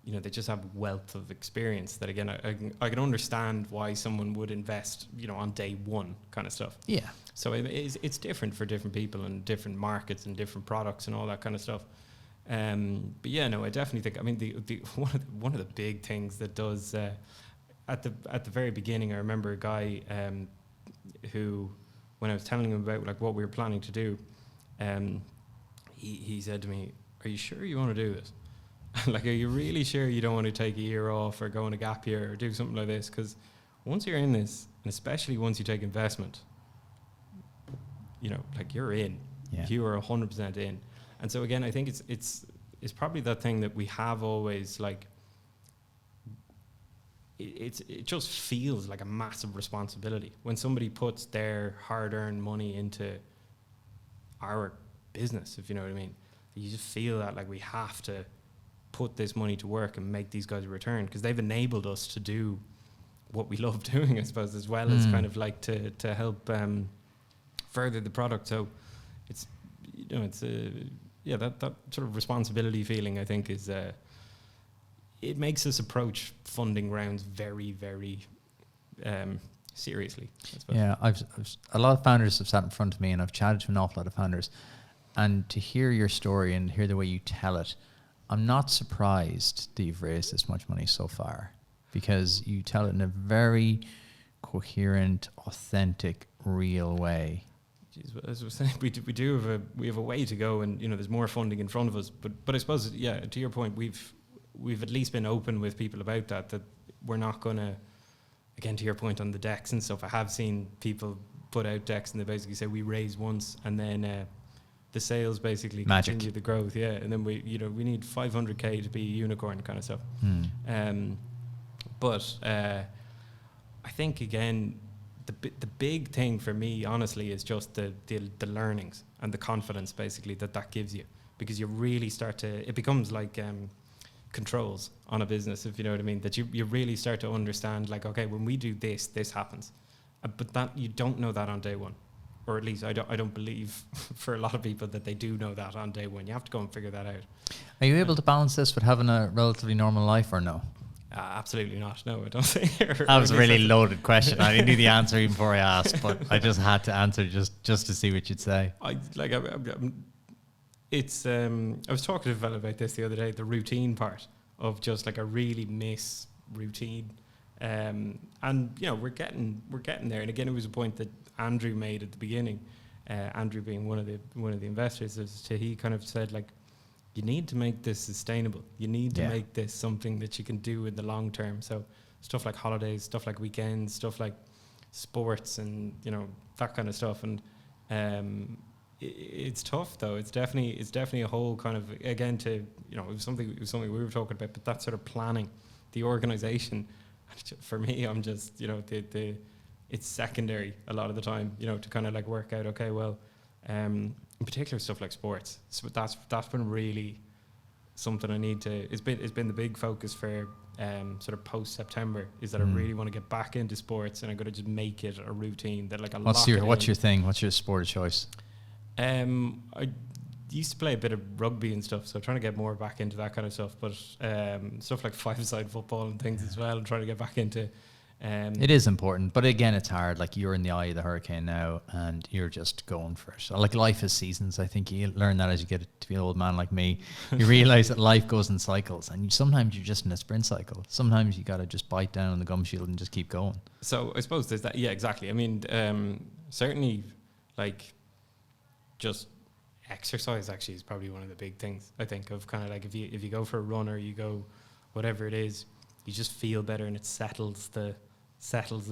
you know, they just have wealth of experience that again I can understand why someone would invest, you know, on day one kind of stuff. Yeah. So it's different for different people and different markets and different products and all that kind of stuff. But yeah, no, I definitely think, I mean, the one of the big things that does at the very beginning, I remember a guy who, when I was telling him about like what we were planning to do, he said to me, "Are you sure you want to do this? Like, are you really sure you don't want to take a year off or go on a gap year or do something like this? Because once you're in this, and especially once you take investment, you know, like you're in. Yeah. You are 100% in." And so again, I think it's probably that thing that we have always like. It just feels like a massive responsibility when somebody puts their hard-earned money into our business, if you know what I mean. You just feel that like we have to put this money to work and make these guys a return, because they've enabled us to do what we love doing, I suppose, as well as kind of like to help further the product. So it's, you know, it's that sort of responsibility feeling, I think, is it makes us approach funding rounds very, very seriously, I suppose. Yeah, I've a lot of founders have sat in front of me, and I've chatted to an awful lot of founders, and to hear your story and hear the way you tell it, I'm not surprised that you've raised this much money so far, because you tell it in a very coherent, authentic, real way. Jeez, as I was saying, we have a way to go, and you know, there's more funding in front of us. But I suppose, yeah, to your point, we've at least been open with people about that we're not gonna, again, to your point on the decks and stuff. I have seen people put out decks and they basically say we raise once and then the sales basically Magic. continue the growth, yeah, and then we need 500k to be a unicorn kind of stuff. But I think again, the big thing for me, honestly, is just the learnings and the confidence basically that gives you, because you really start to, it becomes like controls on a business, if you know what I mean, that you really start to understand, like, okay, when we do this happens, but that you don't know that on day one. Or at least I don't believe for a lot of people that they do know that on day one. You have to go and figure that out. Are you able to balance this with having a relatively normal life, or no? Absolutely not. No, I don't think. That was a really loaded question. I knew the answer even before I asked, but I just had to answer just to see what you'd say. I was talking to a fellow about this the other day, the routine part of just like, I really miss routine. And you know, we're getting there. And again, it was a point that Andrew made at the beginning. Andrew being one of the investors, he kind of said, like, you need to make this sustainable. You need to make this something that you can do in the long term. So stuff like holidays, stuff like weekends, stuff like sports, and you know, that kind of stuff. And it's tough though. It's definitely a whole kind of, again, to, you know, it was something we were talking about, but that sort of planning, the organization. For me, I'm just, you know, it's secondary a lot of the time, you know, to kind of like work out, okay, well, in particular stuff like sports. So that's been really something I need to. It's been the big focus for sort of post September, is that I really want to get back into sports, and I'm gonna just make it a routine that like. What's your thing? What's your sport of choice? I used to play a bit of rugby and stuff, so I'm trying to get more back into that kind of stuff. But stuff like five-a-side football and things as well, I'm trying to get back into. It is important, but again, it's hard. Like, you're in the eye of the hurricane now, and you're just going for it. Like, life has seasons. I think you learn that as you get to be an old man like me. You realize that life goes in cycles, and sometimes you're just in a sprint cycle. Sometimes you got to just bite down on the gum shield and just keep going. So I suppose there's that. Yeah, exactly. I mean, certainly, like, just exercise actually is probably one of the big things, I think, of kind of like if you go for a run, or you go whatever it is, you just feel better, and it settles the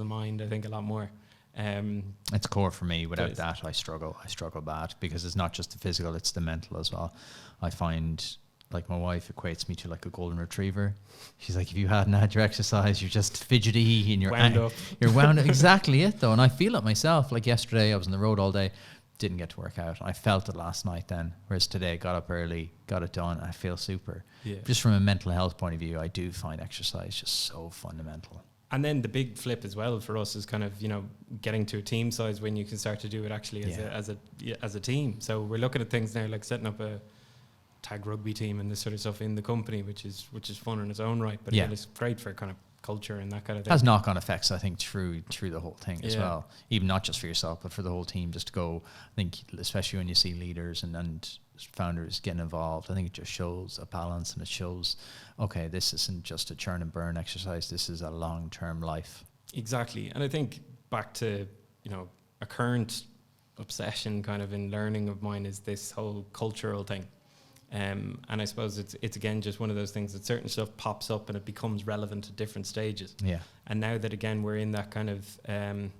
mind, I think, a lot more. It's core for me. Without that, I struggle bad, because it's not just the physical, it's the mental as well. I find like my wife equates me to like a golden retriever. She's like, if you hadn't had your exercise, you're just fidgety and you're Wound up. You're wound up. Exactly it though. And I feel it myself. Like yesterday I was on the road all day, didn't get to work out. I felt it last night then. Whereas today, got up early, got it done. I feel super. Yeah. Just from a mental health point of view, I do find exercise just so fundamental. And then the big flip as well for us is kind of, you know, getting to a team size when you can start to do it actually as a team. So we're looking at things now like setting up a tag rugby team and this sort of stuff in the company, which is fun in its own right. But again, it's great for kind of culture and that kind of thing. Has knock-on effects, I think, through the whole thing as well. Even not just for yourself, but for the whole team. Just to go, I think, especially when you see leaders and founders getting involved, I think it just shows a balance, and it shows, okay, this isn't just a churn and burn exercise. This is a long-term life. Exactly. And I think back to, you know, a current obsession kind of in learning of mine is this whole cultural thing. And I suppose it's again just one of those things that certain stuff pops up and it becomes relevant at different stages. Yeah. And now that again we're in that kind of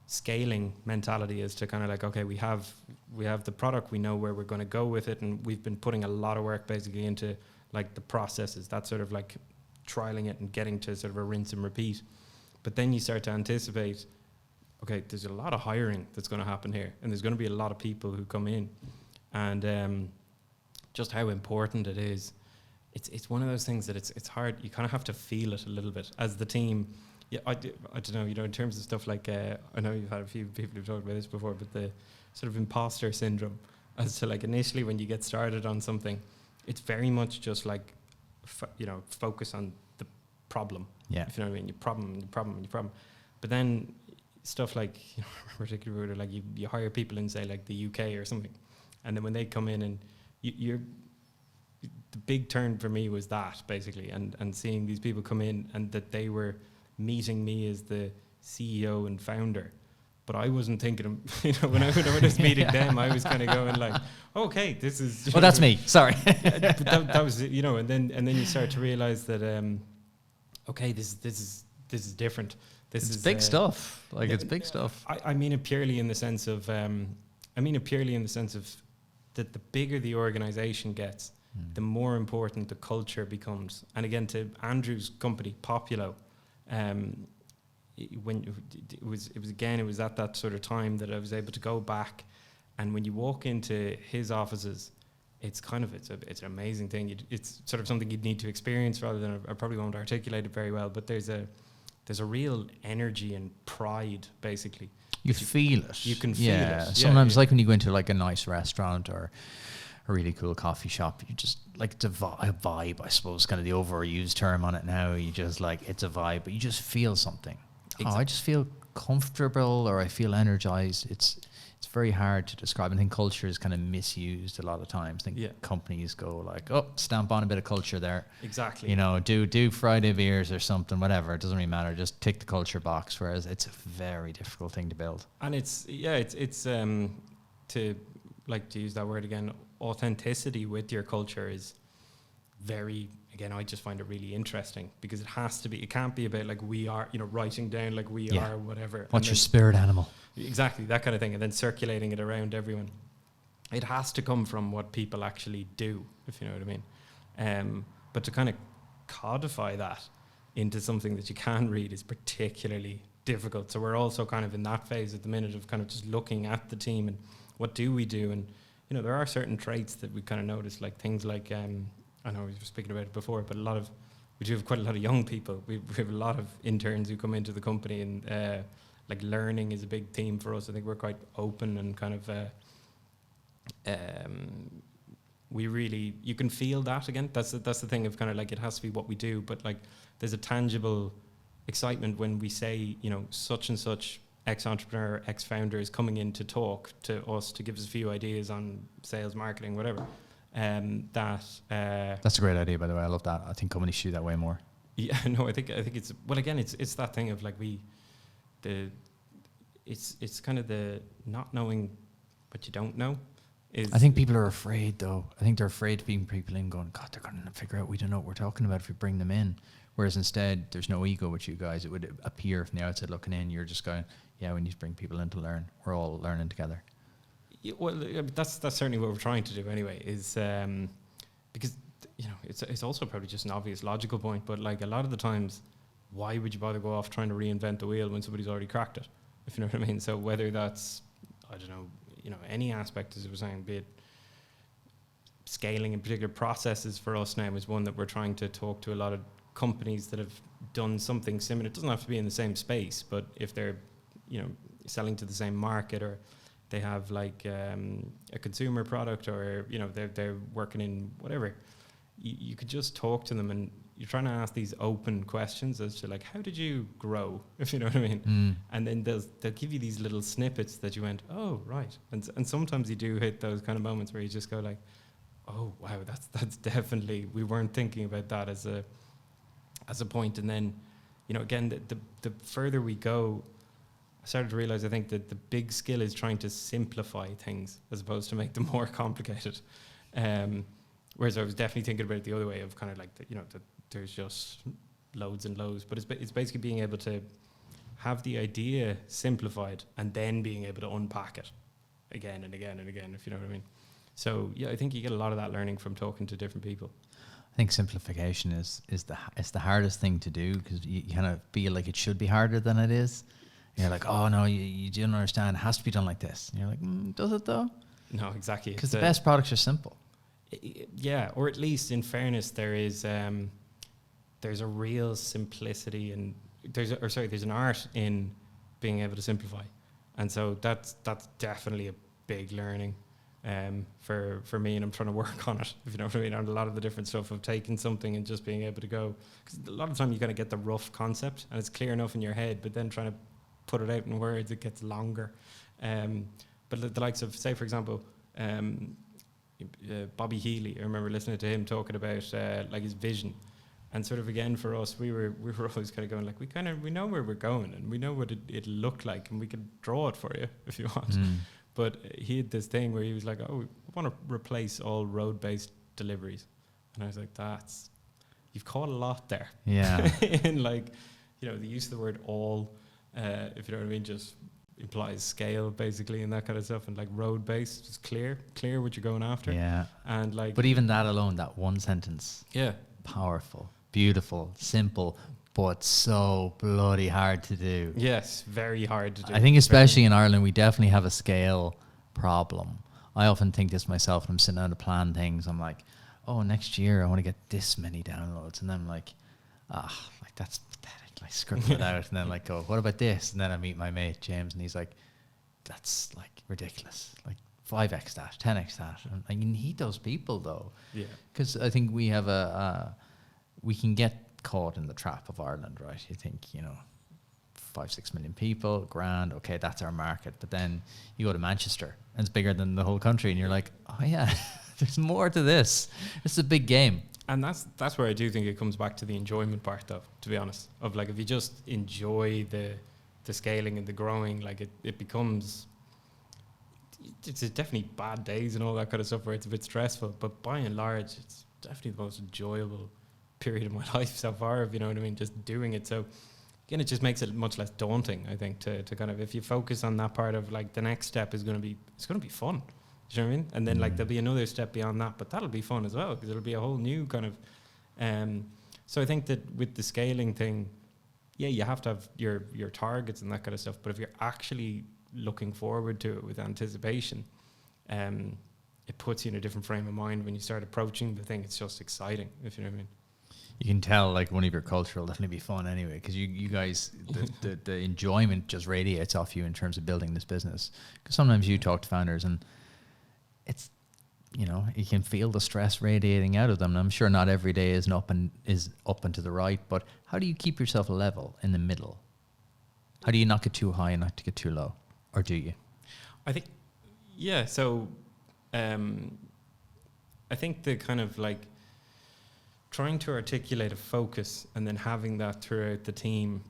scaling mentality as to kind of like, okay, we have the product, we know where we're going to go with it, and we've been putting a lot of work basically into like the processes, that sort of like trialing it and getting to sort of a rinse and repeat. But then you start to anticipate, okay, there's a lot of hiring that's going to happen here, and there's going to be a lot of people who come in, and just how important it is. It's one of those things that it's hard. You kind of have to feel it a little bit as the team. Yeah, I don't know, you know, in terms of stuff like, I know you've had a few people who've talked about this before, but the sort of imposter syndrome as to like initially when you get started on something, it's very much just like, you know, focus on the problem. Yeah. If you know what I mean, your problem. But then stuff like, you know, particularly like you hire people in say like the UK or something, and then when they come in and you're the big turn for me was that basically, and seeing these people come in and that they were meeting me as the CEO and founder, but I wasn't thinking of, you know, when I was meeting them, I was kind of going like, okay, this is. Well, that's me. Sorry. that was, you know, and then you start to realize that, okay, this is different. It's big stuff. Like it's big stuff. I mean it purely in the sense of, that the bigger the organization gets, the more important the culture becomes. And again, to Andrew's company, Populo, when it was at that sort of time that I was able to go back, and when you walk into his offices, it's an amazing thing. It's sort of something you'd need to experience rather than, I probably won't articulate it very well, but there's a real energy and pride basically. You feel it. You can feel it. Sometimes like when you go into like a nice restaurant or a really cool coffee shop, you just like a vibe, I suppose, kind of the overused term on it now. You just like, it's a vibe, but you just feel something. Exactly. Oh, I just feel comfortable, or I feel energized. It's very hard to describe. I think culture is kind of misused a lot of times. I think companies go like, oh, stamp on a bit of culture there. Exactly. You know, do Friday beers or something, whatever. It doesn't really matter. Just tick the culture box. Whereas it's a very difficult thing to build. And it's to like to use that word again, authenticity with your culture is very, again, I just find it really interesting because it has to be, it can't be about like we are, you know, writing down like we are, whatever. What's your spirit animal? Exactly, that kind of thing, and then circulating it around everyone. It has to come from what people actually do, if you know what I mean. But to kind of codify that into something that you can read is particularly difficult. So we're also kind of in that phase at the minute of kind of just looking at the team and what do we do, and you know there are certain traits that we kind of notice, like things like I know we were speaking about it before, but we do have quite a lot of young people. We have a lot of interns who come into the company, and like learning is a big theme for us. I think we're quite open and kind of we really, you can feel that again. That's the thing of kind of like it has to be what we do, but like there's a tangible excitement when we say, you know, such and such ex-entrepreneur, ex-founder is coming in to talk to us to give us a few ideas on sales, marketing, whatever. That's a great idea, by the way. I love that. I think companies should do that way more. Yeah, no, I think it's, well, again, it's that thing of like it's kind of the not knowing what you don't know. I think people are afraid, though. I think they're afraid of being people in going, God, they're going to figure out we don't know what we're talking about if we bring them in. Whereas instead, there's no ego with you guys. It would appear from the outside looking in, you're just going, yeah, we need to bring people in to learn. We're all learning together. Yeah, well, that's certainly what we're trying to do anyway, is because you know, it's also probably just an obvious logical point, but like a lot of the times, why would you bother go off trying to reinvent the wheel when somebody's already cracked it? If you know what I mean. So whether that's, I don't know, you know, any aspect, as I was saying, be it scaling in particular processes for us now is one that we're trying to talk to a lot of companies that have done something similar. It doesn't have to be in the same space, but if they're, you know, selling to the same market, or they have like a consumer product, or, you know, they're working in whatever, you could just talk to them, and you're trying to ask these open questions as to like, how did you grow, if you know what I mean? And then they'll give you these little snippets that you went, oh right, and sometimes you do hit those kind of moments where you just go like, oh wow, that's definitely, we weren't thinking about that as a point. And then, you know, again, the further we go, I started to realize, I think that the big skill is trying to simplify things as opposed to make them more complicated. Whereas I was definitely thinking about it the other way of kind of like, you know, that there's just loads and loads, but it's basically being able to have the idea simplified and then being able to unpack it again and again and again, if you know what I mean. So yeah, I think you get a lot of that learning from talking to different people. I think simplification is the hardest thing to do, because you kind of feel like it should be harder than it is. You're like, oh no, you don't understand. It has to be done like this. And you're like, does it though? No, exactly. Because the best products are simple. Yeah, or at least in fairness, there's a real simplicity, and there's an art in being able to simplify, and so that's definitely a big learning for me, and I'm trying to work on it, if you know what I mean, on a lot of the different stuff of taking something and just being able to go, because a lot of the time you kind of get the rough concept and it's clear enough in your head, but then trying to put it out in words, it gets longer. But the likes of, say for example, Bobby Healy, I remember listening to him talking about like his vision, and sort of again for us, we were always kind of going like, we know where we're going, and we know what it looked like, and we can draw it for you if you want. But he had this thing where he was like, oh, we want to replace all road-based deliveries, and I was like, you've caught a lot there. Yeah. In like, you know, the use of the word all, if you know what I mean, just implies scale basically, and that kind of stuff, and like road based, just clear what you're going after. Yeah. And like, but even that alone, that one sentence, yeah, powerful, beautiful, simple, but so bloody hard to do. Yes, very hard to do. I think especially in Ireland, we definitely have a scale problem. I often think this myself when I'm sitting down to plan things. I'm like, oh, next year I want to get this many downloads, and then I'm like, like that's pathetic. I scribble it out, and then like, go, what about this? And then I meet my mate James, and he's like, that's like ridiculous, like 5x that, 10x that. And you need those people though, yeah, because I think we have we can get caught in the trap of Ireland, right? You think, you know, 5-6 million people, grand, okay, that's our market. But then you go to Manchester and it's bigger than the whole country, and you're like, oh yeah, there's more to this. It's a big game. And that's where I do think it comes back to the enjoyment part, though, to be honest. Of like, if you just enjoy the scaling and the growing, like it becomes, it's definitely bad days and all that kind of stuff where it's a bit stressful, but by and large, it's definitely the most enjoyable period of my life so far, if you know what I mean, just doing it. So again, it just makes it much less daunting, I think, to kind of, if you focus on that part of like, the next step is going to be, it's going to be fun. Do you know what I mean? And then like there'll be another step beyond that, but that'll be fun as well, because it'll be a whole new kind of so I think that with the scaling thing, yeah, you have to have your targets and that kind of stuff, but if you're actually looking forward to it with anticipation, it puts you in a different frame of mind when you start approaching the thing. It's just exciting, if you know what I mean. You can tell like one of your culture will definitely be fun anyway, because you guys, the enjoyment just radiates off you in terms of building this business. Because sometimes you talk to founders and it's, you know, you can feel the stress radiating out of them. And I'm sure not every day is up and to the right, but how do you keep yourself level in the middle? How do you not get too high and not to get too low? Or do you? I think, yeah, so I think the kind of like trying to articulate a focus and then having that throughout the team,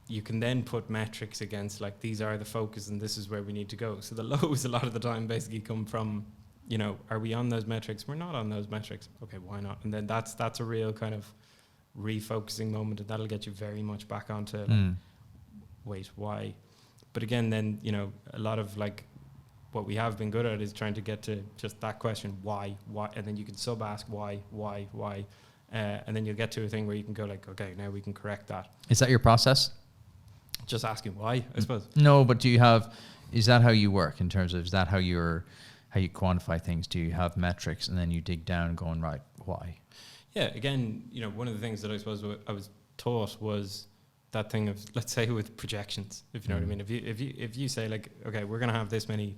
you can then put metrics against like, these are the focus and this is where we need to go. So the lows a lot of the time basically come from, you know, are we on those metrics? We're not on those metrics. Okay, why not? And then that's a real kind of refocusing moment, and that'll get you very much back onto like, wait, why? But again, then, you know, a lot of like what we have been good at is trying to get to just that question, why, and then you can sub-ask why, and then you'll get to a thing where you can go like, okay, now we can correct that. Is that your process? Just asking why, I suppose. No, but is that how you work in terms of, is that how you quantify things? Do you have metrics and then you dig down going, right, why? Yeah, again, you know, one of the things that I suppose I was taught was that thing of, let's say with projections, if you know what I mean. If you say like, okay, we're going to have this many,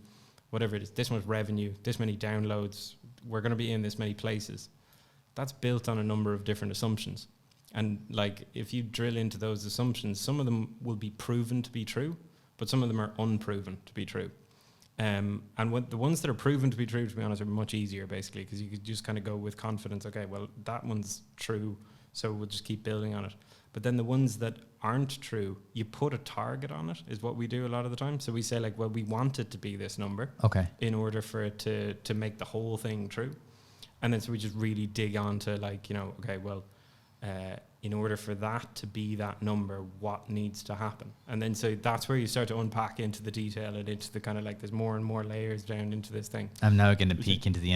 whatever it is, this much revenue, this many downloads, we're going to be in this many places. That's built on a number of different assumptions. And like, if you drill into those assumptions, some of them will be proven to be true, but some of them are unproven to be true. And the ones that are proven to be true, to be honest, are much easier basically, because you could just kind of go with confidence, okay, well, that one's true, so we'll just keep building on it. But then the ones that aren't true, you put a target on it, is what we do a lot of the time. So we say like, well, we want it to be this number, okay, in order for it to make the whole thing true. And then so we just really dig on to like, you know, okay, well, in order for that to be that number, what needs to happen? And then so that's where you start to unpack into the detail and into the kind of like, there's more and more layers down into this thing. I'm now going to peek into the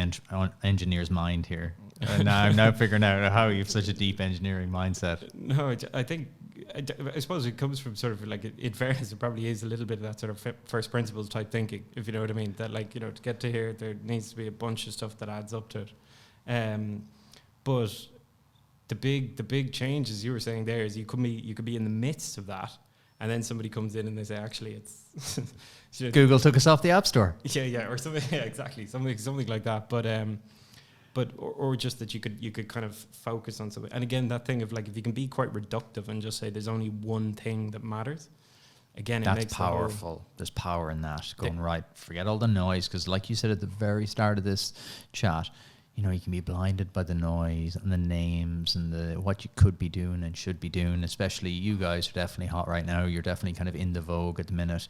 engineer's mind here. And I'm now figuring out how you have such a deep engineering mindset. No, I suppose it comes from sort of like, in fairness, it probably is a little bit of that sort of first principles type thinking, if you know what I mean. That like, you know, to get to here, there needs to be a bunch of stuff that adds up to it. But the big change, as you were saying there, is you could be in the midst of that, and then somebody comes in and they say, actually, it's you know, Google took us off the App Store. Yeah, or something. Yeah, exactly, something like that. But just that you could kind of focus on something. And again, that thing of like, if you can be quite reductive and just say there's only one thing that matters. Again, it makes powerful. There's power in that. Going right, forget all the noise, because like you said at the very start of this chat, you know, you can be blinded by the noise and the names and the what you could be doing and should be doing. Especially you guys are definitely hot right now. You're definitely kind of in the vogue at the minute.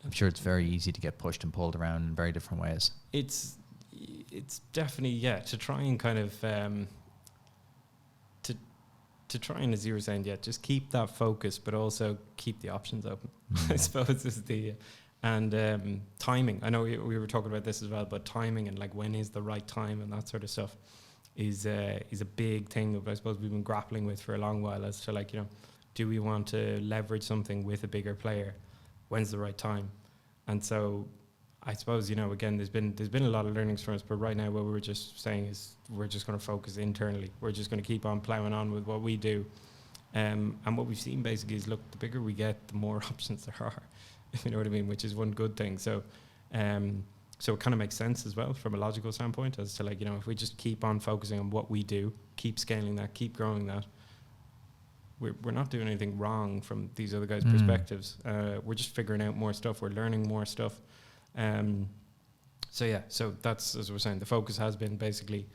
I'm sure it's very easy to get pushed and pulled around in very different ways. It's definitely, yeah, to try and kind of to try and, as you were saying, yeah, just keep that focus, but also keep the options open. I suppose is the and timing. I know we were talking about this as well, but timing and like when is the right time and that sort of stuff is a big thing that I suppose we've been grappling with for a long while, as to like, you know, do we want to leverage something with a bigger player? When's the right time? And so I suppose, you know, again, there's been a lot of learnings from us, but right now what we're just saying is we're just going to focus internally. We're just going to keep on plowing on with what we do. And what we've seen basically is, look, the bigger we get, the more options there are, if you know what I mean, which is one good thing. So so it kind of makes sense as well from a logical standpoint, as to like, you know, if we just keep on focusing on what we do, keep scaling that, keep growing that, we're not doing anything wrong from these other guys' perspectives. We're just figuring out more stuff. We're learning more stuff. So yeah, so that's, as we're saying, the focus has been basically,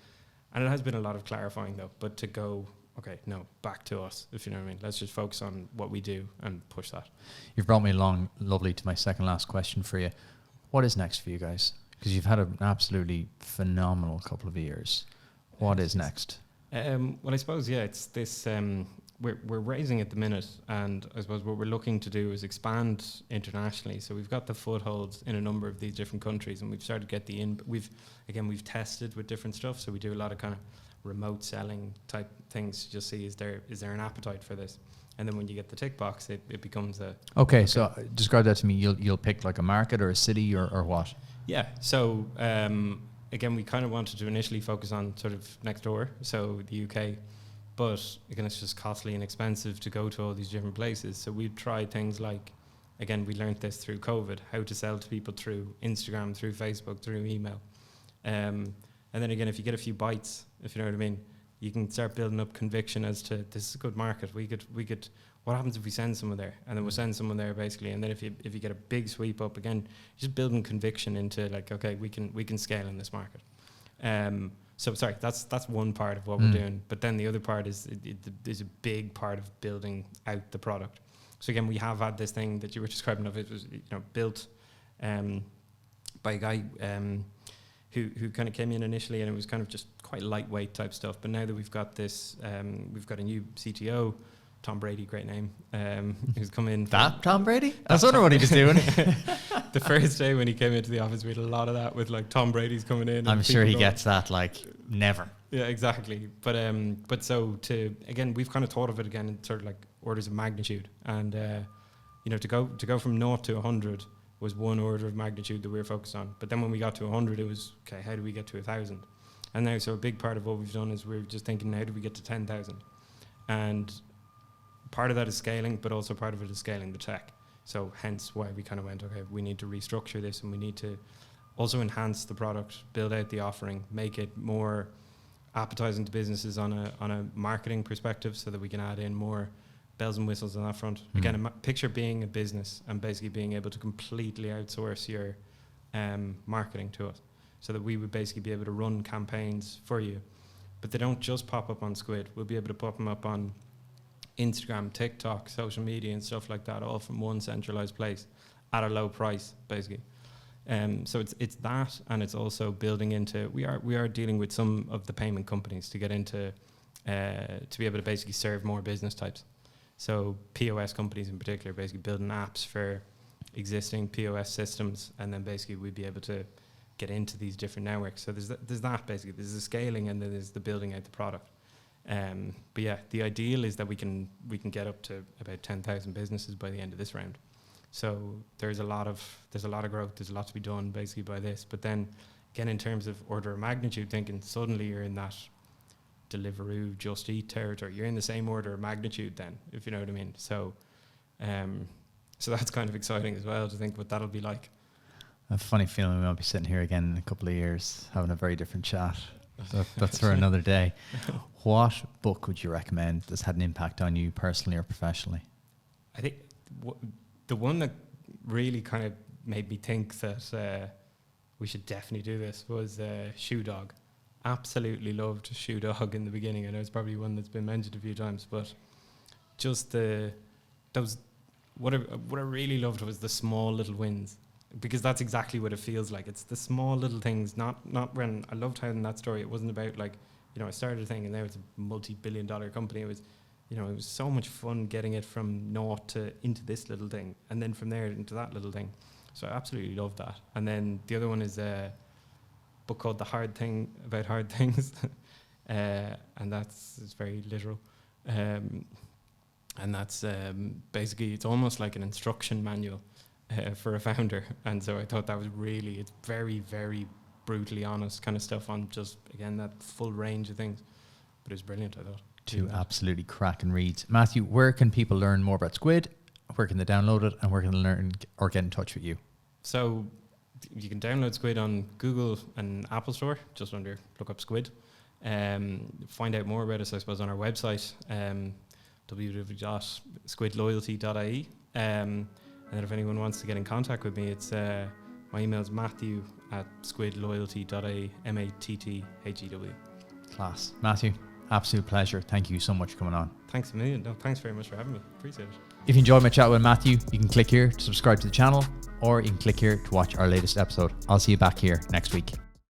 and it has been a lot of clarifying though, but to go, okay, no, back to us, if you know what I mean. Let's just focus on what we do and push that. You've brought me along lovely to my second last question for you. What is next for you guys? Because you've had an absolutely phenomenal couple of years. What is next? Well, I suppose, yeah, it's this, we're raising at the minute, and I suppose what we're looking to do is expand internationally. So we've got the footholds in a number of these different countries, and we've started to get we've tested with different stuff. So we do a lot of kind of remote selling type things to just see, is there an appetite for this? And then when you get the tick box, it becomes a... Okay, so describe that to me. You'll pick like a market or a city or what? Yeah, so again, we kind of wanted to initially focus on sort of next door, so the UK. But again, it's just costly and expensive to go to all these different places. So we've tried things like, again, we learned this through COVID, how to sell to people through Instagram, through Facebook, through email. And then again, if you get a few bites, if you know what I mean, you can start building up conviction as to, this is a good market. We could. What happens if we send someone there? And then we'll send someone there basically. And then if you get a big sweep up, again, just building conviction into like, okay, we can scale in this market. So sorry, that's one part of what we're doing. But then the other part is there's a big part of building out the product. So again, we have had this thing that you were describing of, it was, you know, built by a guy who kind of came in initially, and it was kind of just quite lightweight type stuff. But now that we've got this, we've got a new CTO, Tom Brady, great name, who's come in. That Tom Brady? I was wondering what he was doing. The first day when he came into the office, we had a lot of that with like Tom Brady's coming in. I'm sure he gets that like never. Yeah, exactly. But so again, we've kind of thought of it again in sort of like orders of magnitude, and to go from 0 to 100 was one order of magnitude that we were focused on. But then when we got to 100, it was okay. How do we get to 1,000? And now, so a big part of what we've done is we're just thinking, how do we get to 10,000? And part of that is scaling, but also part of it is scaling the tech. So hence why we kind of went, okay, we need to restructure this, and we need to also enhance the product, build out the offering, make it more appetizing to businesses on a marketing perspective, so that we can add in more bells and whistles on that front. Again, picture being a business and basically being able to completely outsource your marketing to us, so that we would basically be able to run campaigns for you. But they don't just pop up on Squid. We'll be able to pop them up on Instagram, TikTok, social media and stuff like that, all from one centralized place at a low price, basically. So it's that, and it's also building into, we are dealing with some of the payment companies to get into, to be able to basically serve more business types. So POS companies in particular, basically building apps for existing POS systems, and then basically we'd be able to get into these different networks. So there's that basically. There's the scaling, and then there's the building out the product. But yeah, the ideal is that we can get up to about 10,000 businesses by the end of this round. So there's a lot of growth. There's a lot to be done basically by this. But then again, in terms of order of magnitude, thinking suddenly you're in that Deliveroo, Just Eat territory. You're in the same order of magnitude then, if you know what I mean. So, so that's kind of exciting as well to think what that'll be like. I have a funny feeling we might be sitting here again in a couple of years having a very different chat. That's for another day. What book would you recommend that's had an impact on you personally or professionally? I think the one that really kind of made me think that we should definitely do this was Shoe Dog. Absolutely loved Shoe Dog in the beginning. I know it's probably one that's been mentioned a few times, but just what I really loved was the small little wins, because that's exactly what it feels like. It's the small little things, not when I loved how in that story it wasn't about like, I started a thing and now it's a multi-billion-dollar company. It was, it was so much fun getting it from naught to into this little thing, and then from there into that little thing. So I absolutely loved that. And then the other one is a book called The Hard Thing About Hard Things, and it's very literal. And that's basically, it's almost like an instruction manual for a founder. And so I thought that was it's very, very brutally honest kind of stuff on just, again, that full range of things. But it was brilliant, I thought. Two absolutely cracking reads. Matthew, where can people learn more about Squid? Where can they download it? And where can they learn or get in touch with you? So you can download Squid on Google and Apple Store, just look up Squid. Find out more about us, I suppose, on our website, www.squidloyalty.ie. And then if anyone wants to get in contact with me, it's my email is matthew@squidloyalty.ie, MATTHEW. Class. Matthew, absolute pleasure. Thank you so much for coming on. Thanks a million. No, thanks very much for having me. Appreciate it. If you enjoyed my chat with Matthew, you can click here to subscribe to the channel, or you can click here to watch our latest episode. I'll see you back here next week.